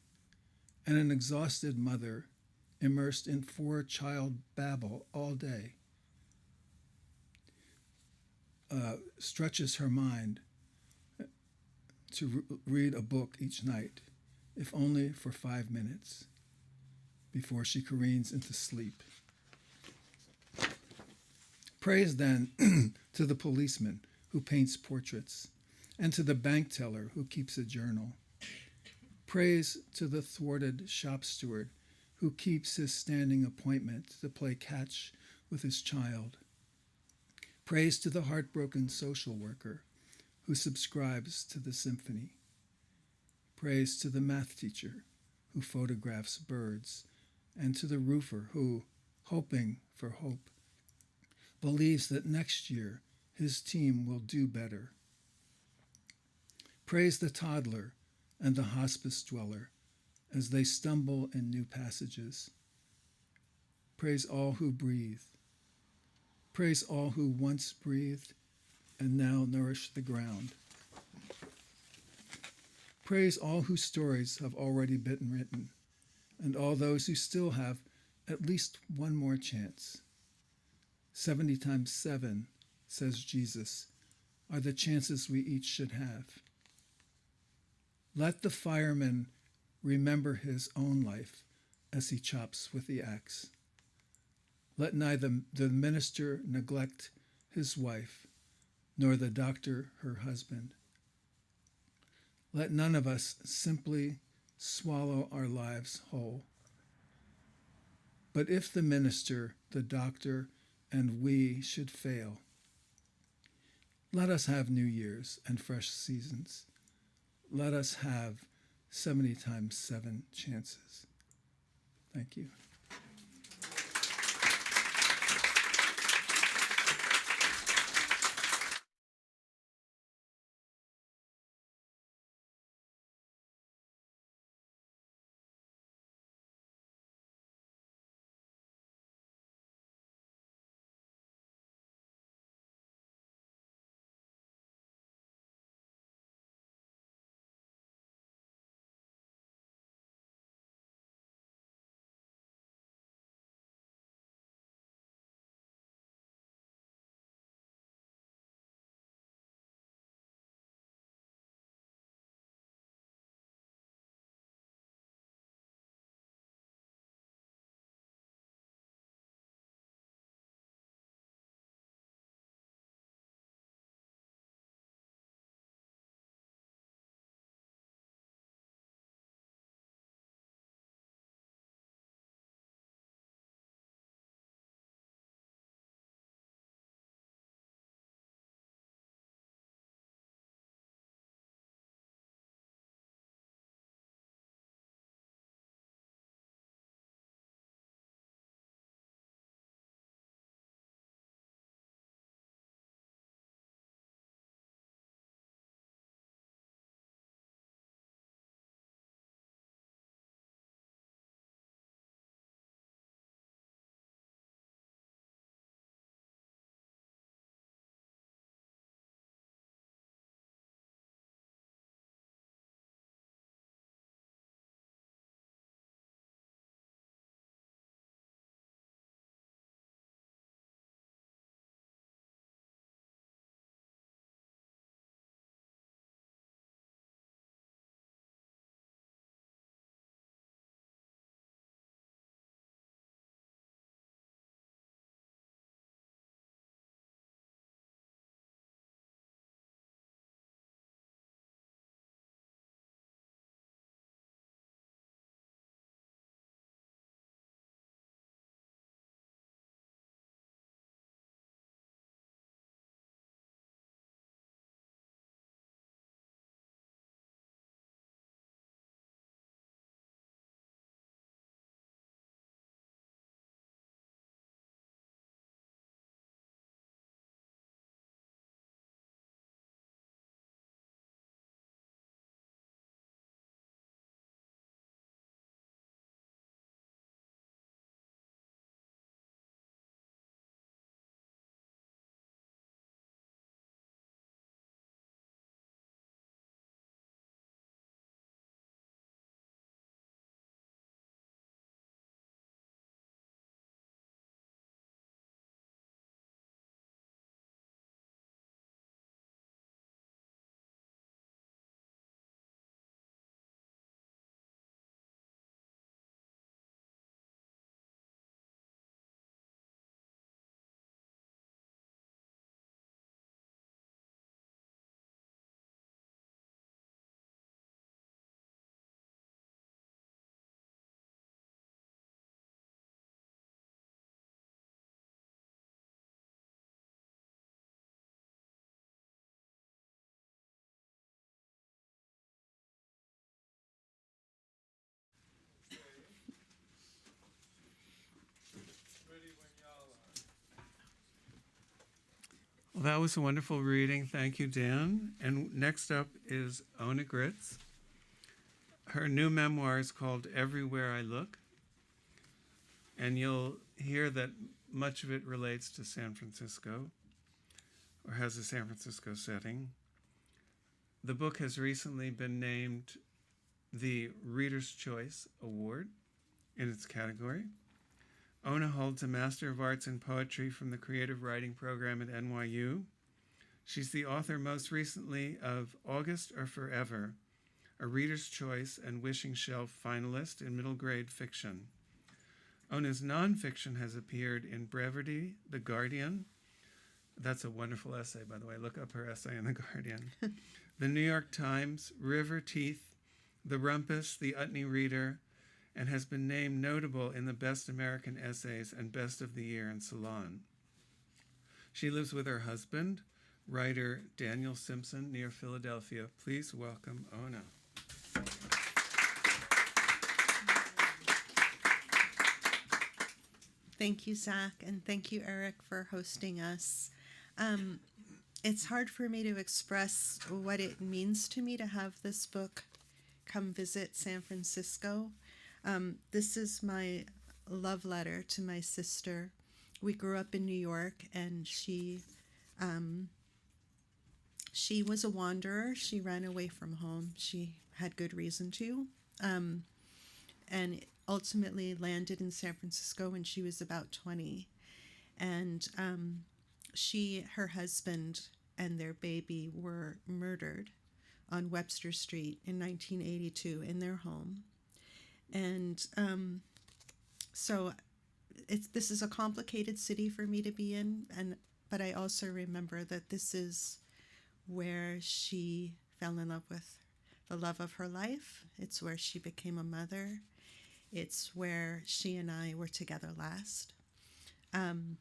and an exhausted mother immersed in four-child babble all day stretches her mind to read a book each night, if only for 5 minutes, before she careens into sleep. Praise then to the policeman who paints portraits, and to the bank teller who keeps a journal. Praise to the thwarted shop steward who keeps his standing appointment to play catch with his child. Praise to the heartbroken social worker who subscribes to the symphony. Praise to the math teacher who photographs birds, and to the roofer who, hoping for hope, believes that next year his team will do better. Praise the toddler and the hospice dweller as they stumble in new passages. Praise all who breathe. Praise all who once breathed and now nourish the ground. Praise all whose stories have already been written, and all those who still have at least one more chance. 70 times 7, says Jesus, are the chances we each should have. Let the fireman remember his own life as he chops with the axe. Let neither the minister neglect his wife, nor the doctor her husband. Let none of us simply swallow our lives whole. But if the minister, the doctor, and we should fail, let us have New Year's and fresh seasons. Let us have 70 times 7 chances. Thank you. that was a wonderful reading. Thank you, Dan. And next up is Ona Gritz. Her new memoir is called Everywhere I Look. And you'll hear that much of it relates to San Francisco, or has a San Francisco setting. The book has recently been named the Reader's Choice Award in its category. Ona holds a Master of Arts in Poetry from the Creative Writing Program at NYU. She's the author most recently of August or Forever, a Reader's Choice and Wishing Shelf finalist in middle grade fiction. Ona's nonfiction has appeared in Brevity, The Guardian. That's a wonderful essay, by the way. Look up her essay in The Guardian. The New York Times, River Teeth, The Rumpus, The Utne Reader, and has been named notable in the Best American Essays and Best of the Year in Salon. She lives with her husband, writer Daniel Simpson, near Philadelphia. Please welcome Ona. Thank you, Zack, and thank you, Eric, for hosting us. It's hard for me to express what it means to me to have this book come visit San Francisco. This is my love letter to my sister. We grew up in New York, and she was a wanderer. She ran away from home. She had good reason to, and ultimately landed in San Francisco when she was about 20. And her husband, and their baby were murdered on Webster Street in 1982 in their home. And so this is a complicated city for me to be in, but I also remember that this is where she fell in love with the love of her life. It's where she became a mother. It's where she and I were together last. And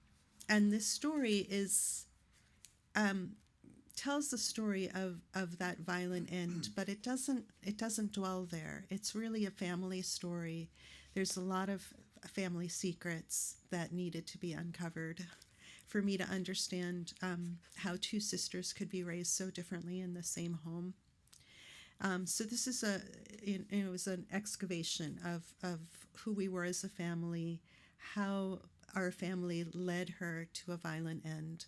this story tells the story of that violent end, but it doesn't dwell there. It's really a family story. There's a lot of family secrets that needed to be uncovered for me to understand how two sisters could be raised so differently in the same home. So this is it was an excavation of who we were as a family, how our family led her to a violent end.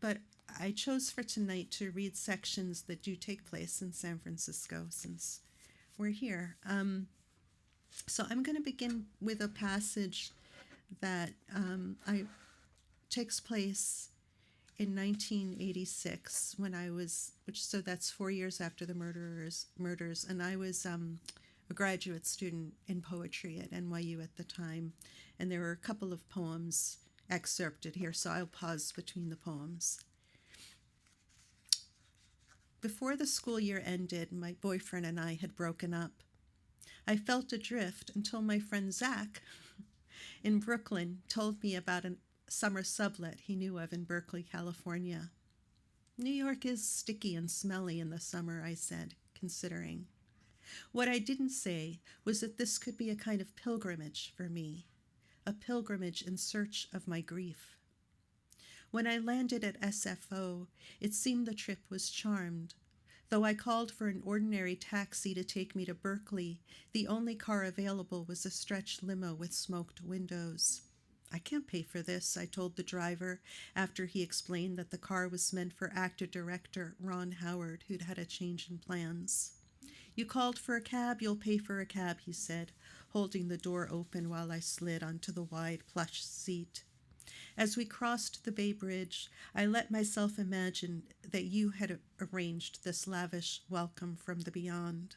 But I chose for tonight to read sections that do take place in San Francisco since we're here. So I'm going to begin with a passage that takes place in 1986 when I was, so that's 4 years after the murders, and I was a graduate student in poetry at NYU at the time, and there were a couple of poems excerpted here, so I'll pause between the poems. Before the school year ended, my boyfriend and I had broken up. I felt adrift until my friend Zack in Brooklyn told me about a summer sublet he knew of in Berkeley, California. New York is sticky and smelly in the summer, I said, considering. What I didn't say was that this could be a kind of pilgrimage for me, a pilgrimage in search of my grief. When I landed at SFO, it seemed the trip was charmed. Though I called for an ordinary taxi to take me to Berkeley, the only car available was a stretch limo with smoked windows. I can't pay for this, I told the driver, after he explained that the car was meant for actor-director Ron Howard, who'd had a change in plans. You called for a cab, you'll pay for a cab, he said, holding the door open while I slid onto the wide plush seat. As we crossed the Bay Bridge, I let myself imagine that you had arranged this lavish welcome from the beyond.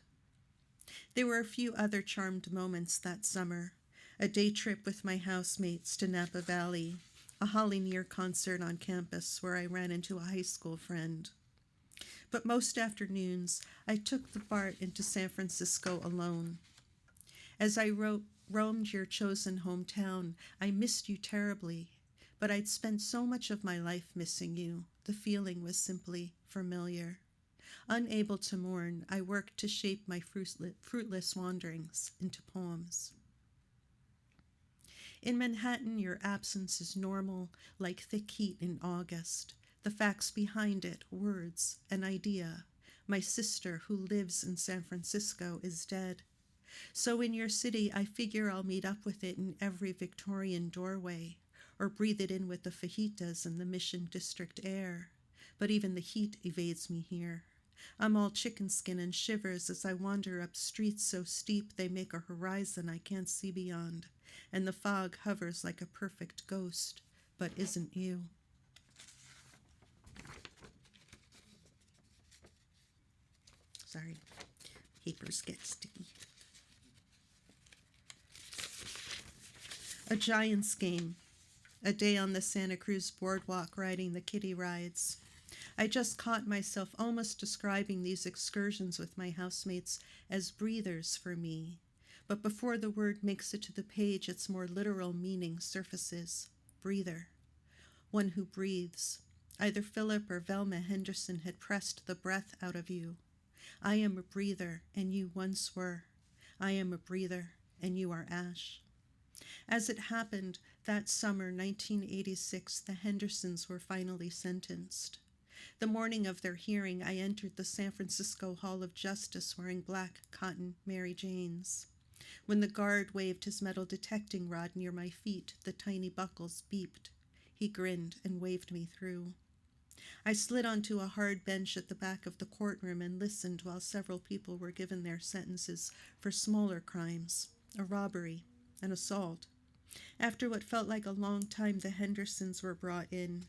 There were a few other charmed moments that summer. A day trip with my housemates to Napa Valley, a Holly Near concert on campus where I ran into a high school friend. But most afternoons, I took the BART into San Francisco alone. As I roamed your chosen hometown, I missed you terribly, but I'd spent so much of my life missing you, the feeling was simply familiar. Unable to mourn, I worked to shape my fruitless wanderings into poems. In Manhattan, your absence is normal, like thick heat in August. The facts behind it, words, an idea. My sister, who lives in San Francisco, is dead. So in your city, I figure I'll meet up with it in every Victorian doorway, or breathe it in with the fajitas and the Mission District air. But even the heat evades me here. I'm all chicken skin and shivers as I wander up streets so steep they make a horizon I can't see beyond, and the fog hovers like a perfect ghost, but isn't you. Sorry, papers get sticky. A Giants game. A day on the Santa Cruz boardwalk riding the kiddie rides. I just caught myself almost describing these excursions with my housemates as breathers for me. But before the word makes it to the page, its more literal meaning surfaces. Breather. One who breathes. Either Philip or Velma Henderson had pressed the breath out of you. I am a breather, and you once were. I am a breather, and you are ash. As it happened, that summer, 1986, the Hendersons were finally sentenced. The morning of their hearing, I entered the San Francisco Hall of Justice wearing black cotton Mary Janes. When the guard waved his metal detecting rod near my feet, the tiny buckles beeped. He grinned and waved me through. I slid onto a hard bench at the back of the courtroom and listened while several people were given their sentences for smaller crimes, a robbery, an assault. After what felt like a long time, the Hendersons were brought in.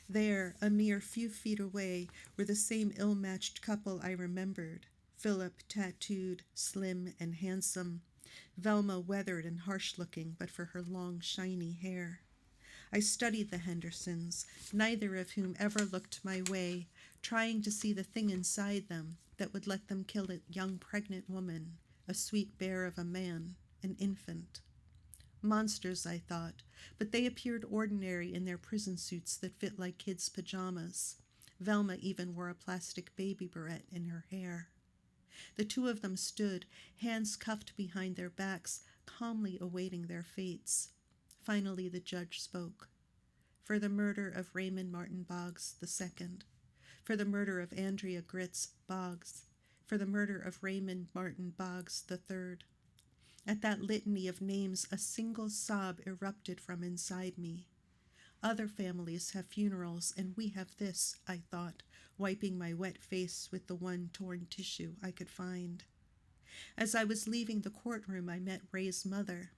There, a mere few feet away, were the same ill-matched couple I remembered. Philip, tattooed, slim, and handsome. Velma, weathered and harsh-looking, but for her long, shiny hair. I studied the Hendersons, neither of whom ever looked my way, trying to see the thing inside them that would let them kill a young pregnant woman, a sweet bear of a man, an infant. Monsters, I thought, but they appeared ordinary in their prison suits that fit like kids' pajamas. Velma even wore a plastic baby barrette in her hair. The two of them stood, hands cuffed behind their backs, calmly awaiting their fates. Finally, the judge spoke. For the murder of Raymond Martin Boggs II. For the murder of Andrea Gritz Boggs. For the murder of Raymond Martin Boggs III. At that litany of names, a single sob erupted from inside me. Other families have funerals, and we have this, I thought, wiping my wet face with the one torn tissue I could find. As I was leaving the courtroom, I met Ray's mother.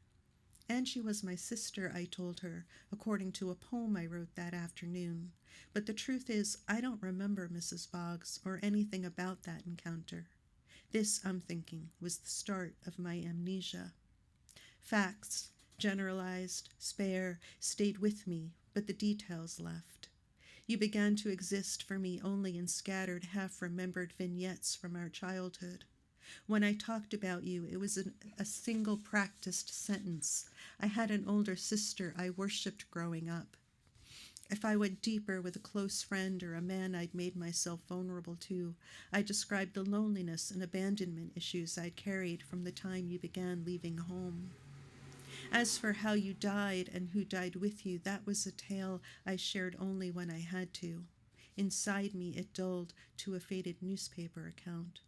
And she was my sister, I told her, according to a poem I wrote that afternoon. But the truth is, I don't remember Mrs. Boggs or anything about that encounter. This, I'm thinking, was the start of my amnesia. Facts, generalized, spare, stayed with me, but the details left. You began to exist for me only in scattered, half-remembered vignettes from our childhood. When I talked about you, it was a single practiced sentence. I had an older sister I worshipped growing up. If I went deeper with a close friend or a man I'd made myself vulnerable to, I described the loneliness and abandonment issues I'd carried from the time you began leaving home. As for how you died and who died with you, that was a tale I shared only when I had to. Inside me, it dulled to a faded newspaper account.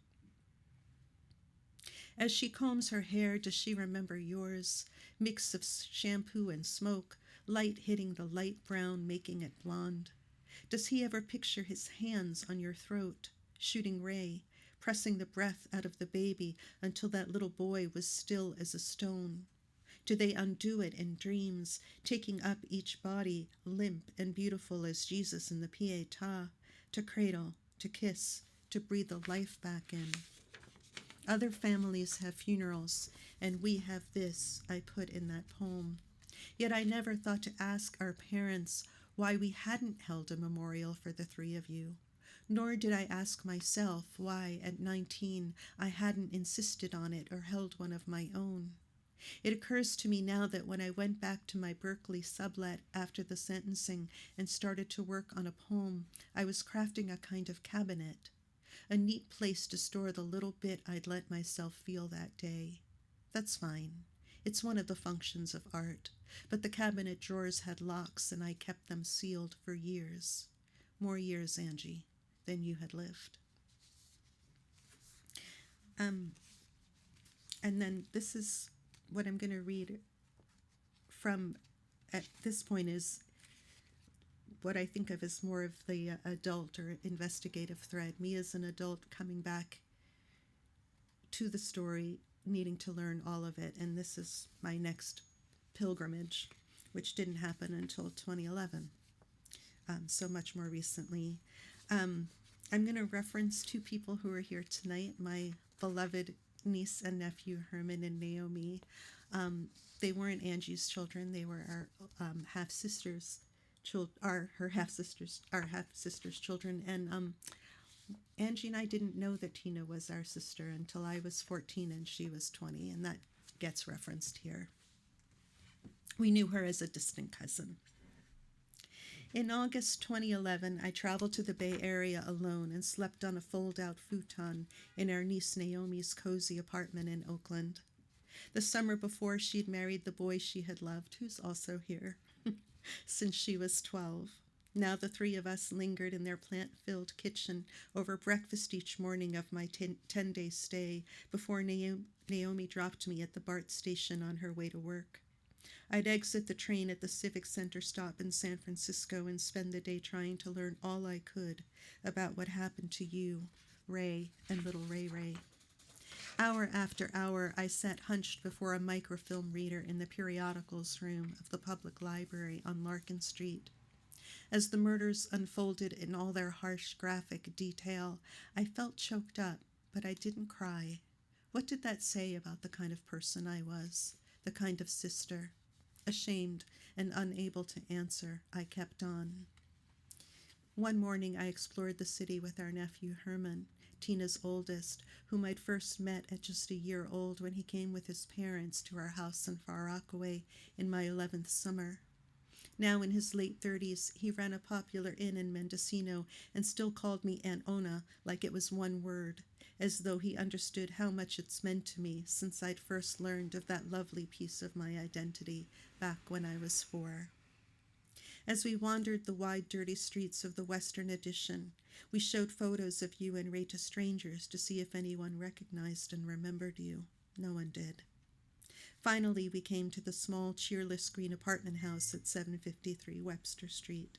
As she combs her hair, does she remember yours? Mix of shampoo and smoke, light hitting the light brown, making it blonde. Does he ever picture his hands on your throat, shooting Ray, pressing the breath out of the baby until that little boy was still as a stone? Do they undo it in dreams, taking up each body, limp and beautiful as Jesus in the Pietà, to cradle, to kiss, to breathe the life back in? Other families have funerals, and we have this, I put in that poem. Yet I never thought to ask our parents why we hadn't held a memorial for the three of you. Nor did I ask myself why, at 19, I hadn't insisted on it or held one of my own. It occurs to me now that when I went back to my Berkeley sublet after the sentencing and started to work on a poem, I was crafting a kind of cabinet, a neat place to store the little bit I'd let myself feel that day. That's fine. It's one of the functions of art, but the cabinet drawers had locks and I kept them sealed for years. More years, Angie, than you had lived. And then this is what I'm going to read from, at this point, is what I think of as more of the adult or investigative thread. Me as an adult coming back to the story, needing to learn all of it. And this is my next pilgrimage, which didn't happen until 2011, so much more recently. I'm going to reference two people who are here tonight, my beloved niece and nephew, Herman and Naomi. They weren't Angie's children. They were our half-sisters' her half-sister's children. And Angie and I didn't know that Tina was our sister until I was 14 and she was 20, and that gets referenced here. We knew her as a distant cousin. In August 2011, I traveled to the Bay Area alone and slept on a fold-out futon in our niece Naomi's cozy apartment in Oakland. The summer before, she'd married the boy she had loved, who's also here, since she was 12. Now the three of us lingered in their plant-filled kitchen over breakfast each morning of my 10-day stay before Naomi dropped me at the BART station on her way to work. I'd exit the train at the Civic Center stop in San Francisco and spend the day trying to learn all I could about what happened to you, Ray, and little Ray Ray. Hour after hour, I sat hunched before a microfilm reader in the periodicals room of the public library on Larkin Street. As the murders unfolded in all their harsh graphic detail, I felt choked up, but I didn't cry. What did that say about the kind of person I was, the kind of sister? Ashamed and unable to answer, I kept on. One morning, I explored the city with our nephew Herman, Tina's oldest, whom I'd first met at just a year old when he came with his parents to our house in Far Rockaway in my 11th summer. Now in his late 30s, he ran a popular inn in Mendocino and still called me Aunt Ona like it was one word, as though he understood how much it's meant to me since I'd first learned of that lovely piece of my identity back when I was 4. As we wandered the wide, dirty streets of the Western Addition, we showed photos of you and Ray to strangers to see if anyone recognized and remembered you. No one did. Finally, we came to the small, cheerless green apartment house at 753 Webster Street.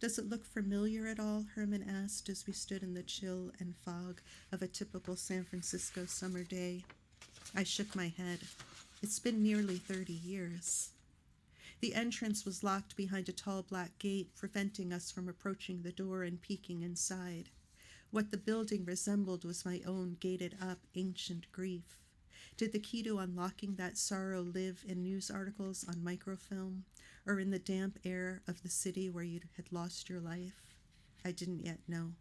Does it look familiar at all? Herman asked as we stood in the chill and fog of a typical San Francisco summer day. I shook my head. It's been nearly 30 years. The entrance was locked behind a tall black gate, preventing us from approaching the door and peeking inside. What the building resembled was my own gated-up ancient grief. Did the key to unlocking that sorrow live in news articles on microfilm, or in the damp air of the city where you had lost your life? I didn't yet know.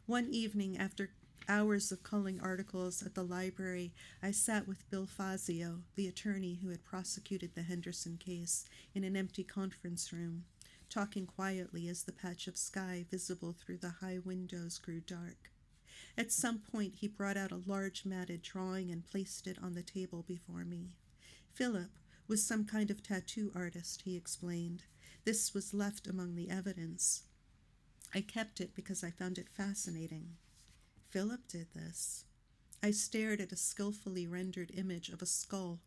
One evening, after hours of culling articles at the library, I sat with Bill Fazio, the attorney who had prosecuted the Henderson case, in an empty conference room, talking quietly as the patch of sky visible through the high windows grew dark. At some point, he brought out a large matted drawing and placed it on the table before me. Philip was some kind of tattoo artist, he explained. This was left among the evidence. I kept it because I found it fascinating. Philip did this. I stared at a skillfully rendered image of a skull,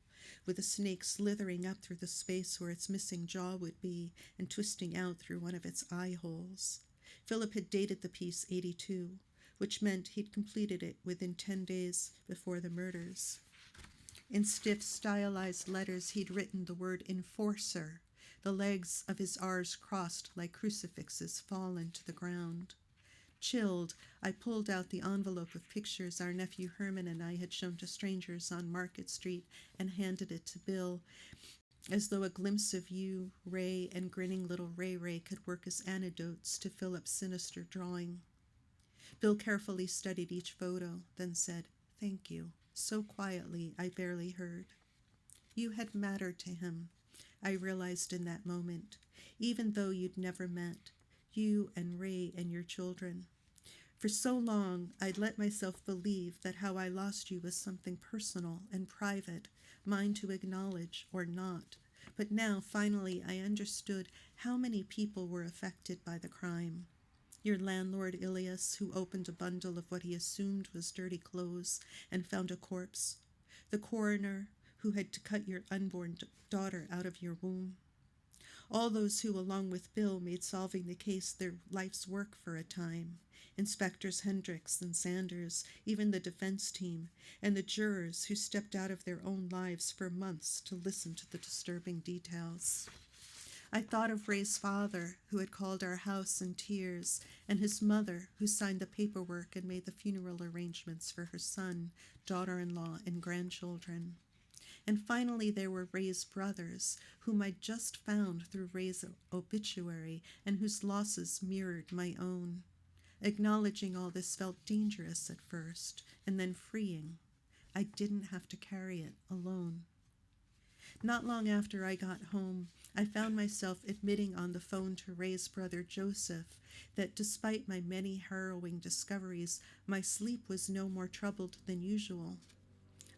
with a snake slithering up through the space where its missing jaw would be and twisting out through one of its eye holes. Philip had dated the piece 82, which meant he'd completed it within 10 days before the murders. In stiff, stylized letters, he'd written the word enforcer. The legs of his R's crossed like crucifixes fallen to the ground. Chilled, I pulled out the envelope of pictures our nephew Herman and I had shown to strangers on Market Street and handed it to Bill, as though a glimpse of you, Ray, and grinning little Ray Ray could work as antidotes to Philip's sinister drawing. Bill carefully studied each photo, then said, "Thank you," so quietly I barely heard. You had mattered to him, I realized in that moment, even though you'd never met, you and Ray and your children. For so long, I'd let myself believe that how I lost you was something personal and private, mine to acknowledge or not. But now, finally, I understood how many people were affected by the crime. Your landlord, Ilias, who opened a bundle of what he assumed was dirty clothes and found a corpse. The coroner, who had to cut your unborn daughter out of your womb. All those who, along with Bill, made solving the case their life's work for a time. Inspectors Hendricks and Sanders, even the defense team, and the jurors who stepped out of their own lives for months to listen to the disturbing details. I thought of Ray's father, who had called our house in tears, and his mother, who signed the paperwork and made the funeral arrangements for her son, daughter-in-law, and grandchildren. And finally there were Ray's brothers, whom I'd just found through Ray's obituary and whose losses mirrored my own. Acknowledging all this felt dangerous at first, and then freeing. I didn't have to carry it alone. Not long after I got home, I found myself admitting on the phone to Ray's brother Joseph that despite my many harrowing discoveries, my sleep was no more troubled than usual.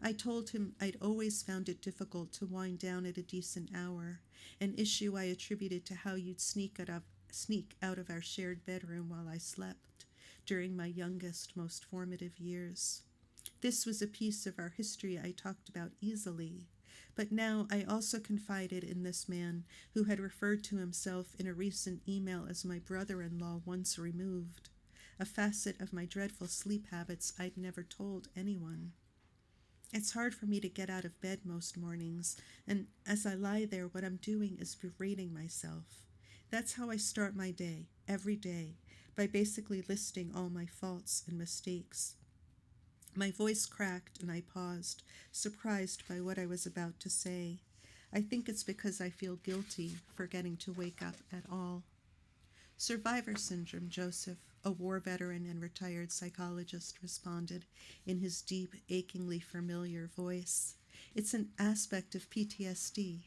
I told him I'd always found it difficult to wind down at a decent hour, an issue I attributed to how you'd sneak out of our shared bedroom while I slept during my youngest, most formative years. This was a piece of our history I talked about easily, but now I also confided in this man who had referred to himself in a recent email as my brother-in-law once removed, a facet of my dreadful sleep habits I'd never told anyone. It's hard for me to get out of bed most mornings, and as I lie there, what I'm doing is berating myself. That's how I start my day, every day, by basically listing all my faults and mistakes. My voice cracked and I paused, surprised by what I was about to say. I think it's because I feel guilty for getting to wake up at all. Survivor syndrome, Joseph, a war veteran and retired psychologist, responded in his deep, achingly familiar voice. It's an aspect of PTSD.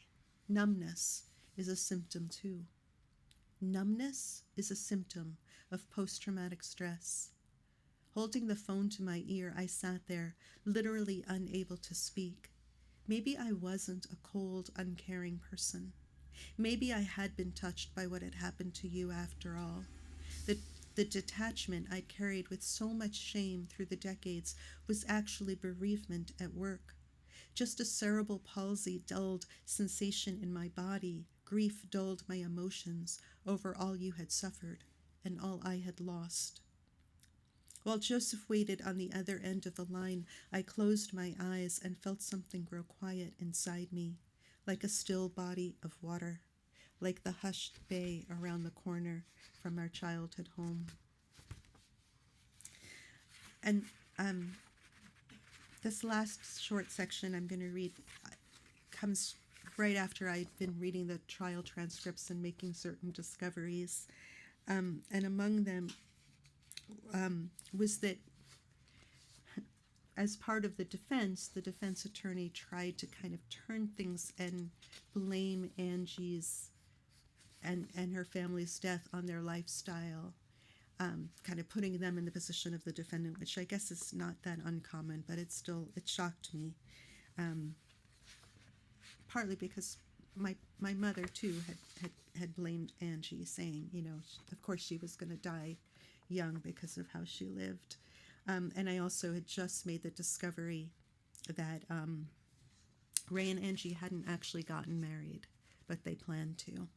Numbness is a symptom too. Numbness is a symptom of post-traumatic stress. Holding the phone to my ear, I sat there, literally unable to speak. Maybe I wasn't a cold, uncaring person. Maybe I had been touched by what had happened to you after all. The detachment I'd carried with so much shame through the decades was actually bereavement at work. Just a cerebral palsy dulled sensation in my body. Grief dulled my emotions over all you had suffered and all I had lost. While Joseph waited on the other end of the line, I closed my eyes and felt something grow quiet inside me, like a still body of water, like the hushed bay around the corner from our childhood home. And this last short section I'm going to read comes right after I'd been reading the trial transcripts and making certain discoveries. And among them was that as part of the defense attorney tried to kind of turn things and blame Angie's and her family's death on their lifestyle, kind of putting them in the position of the defendant, which I guess is not that uncommon, but it shocked me, partly because my mother too had blamed Angie, saying, of course she was going to die young because of how she lived. And I also had just made the discovery that Ray and Angie hadn't actually gotten married, but they planned to.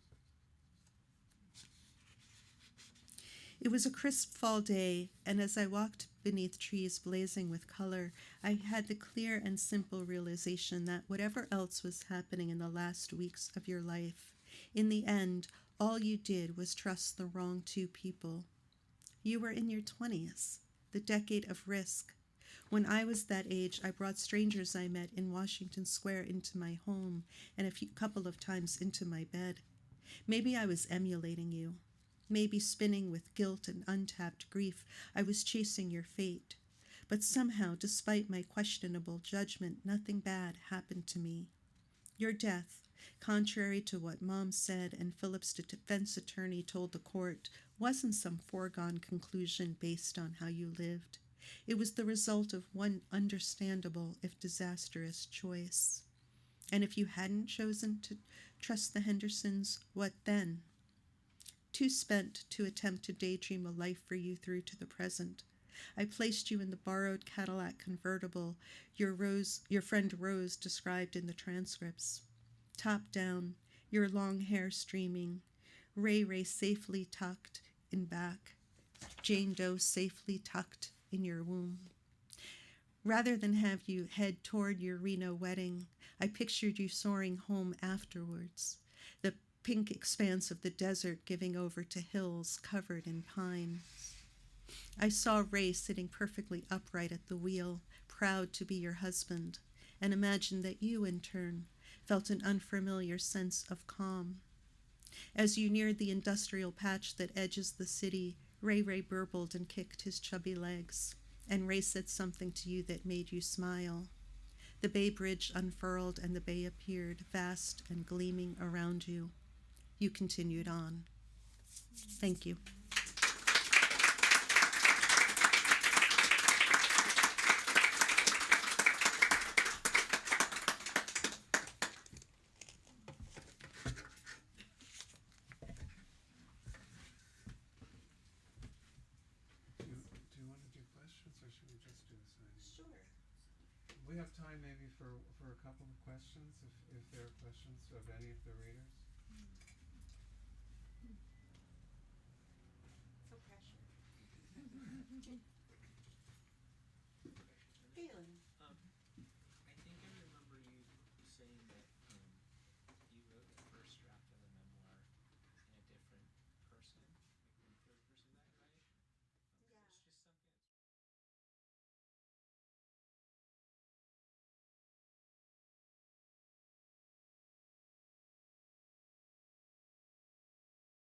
It was a crisp fall day, and as I walked beneath trees blazing with color, I had the clear and simple realization that whatever else was happening in the last weeks of your life, in the end, all you did was trust the wrong two people. You were in your 20s, the decade of risk. When I was that age, I brought strangers I met in Washington Square into my home and a couple of times into my bed. Maybe I was emulating you. Maybe spinning with guilt and untapped grief, I was chasing your fate. But somehow, despite my questionable judgment, nothing bad happened to me. Your death, contrary to what Mom said and Philip's defense attorney told the court, wasn't some foregone conclusion based on how you lived. It was the result of one understandable, if disastrous, choice. And if you hadn't chosen to trust the Hendersons, what then? Too spent to attempt to daydream a life for you through to the present, I placed you in the borrowed Cadillac convertible your friend Rose described in the transcripts. Top down, your long hair streaming, Ray safely tucked in back, Jane Doe safely tucked in your womb. Rather than have you head toward your Reno wedding, I pictured you soaring home afterwards, the pink expanse of the desert giving over to hills covered in pines. I saw Ray sitting perfectly upright at the wheel, proud to be your husband, and imagined that you, in turn, felt an unfamiliar sense of calm. As you neared the industrial patch that edges the city, Ray burbled and kicked his chubby legs, and Ray said something to you that made you smile. The Bay Bridge unfurled and the bay appeared, vast and gleaming around you. You continued on. Thank you. Do you want to do questions, or should we just do a signing? Sure. We have time maybe for a couple of questions, if there are questions of any of the readers. No pressure.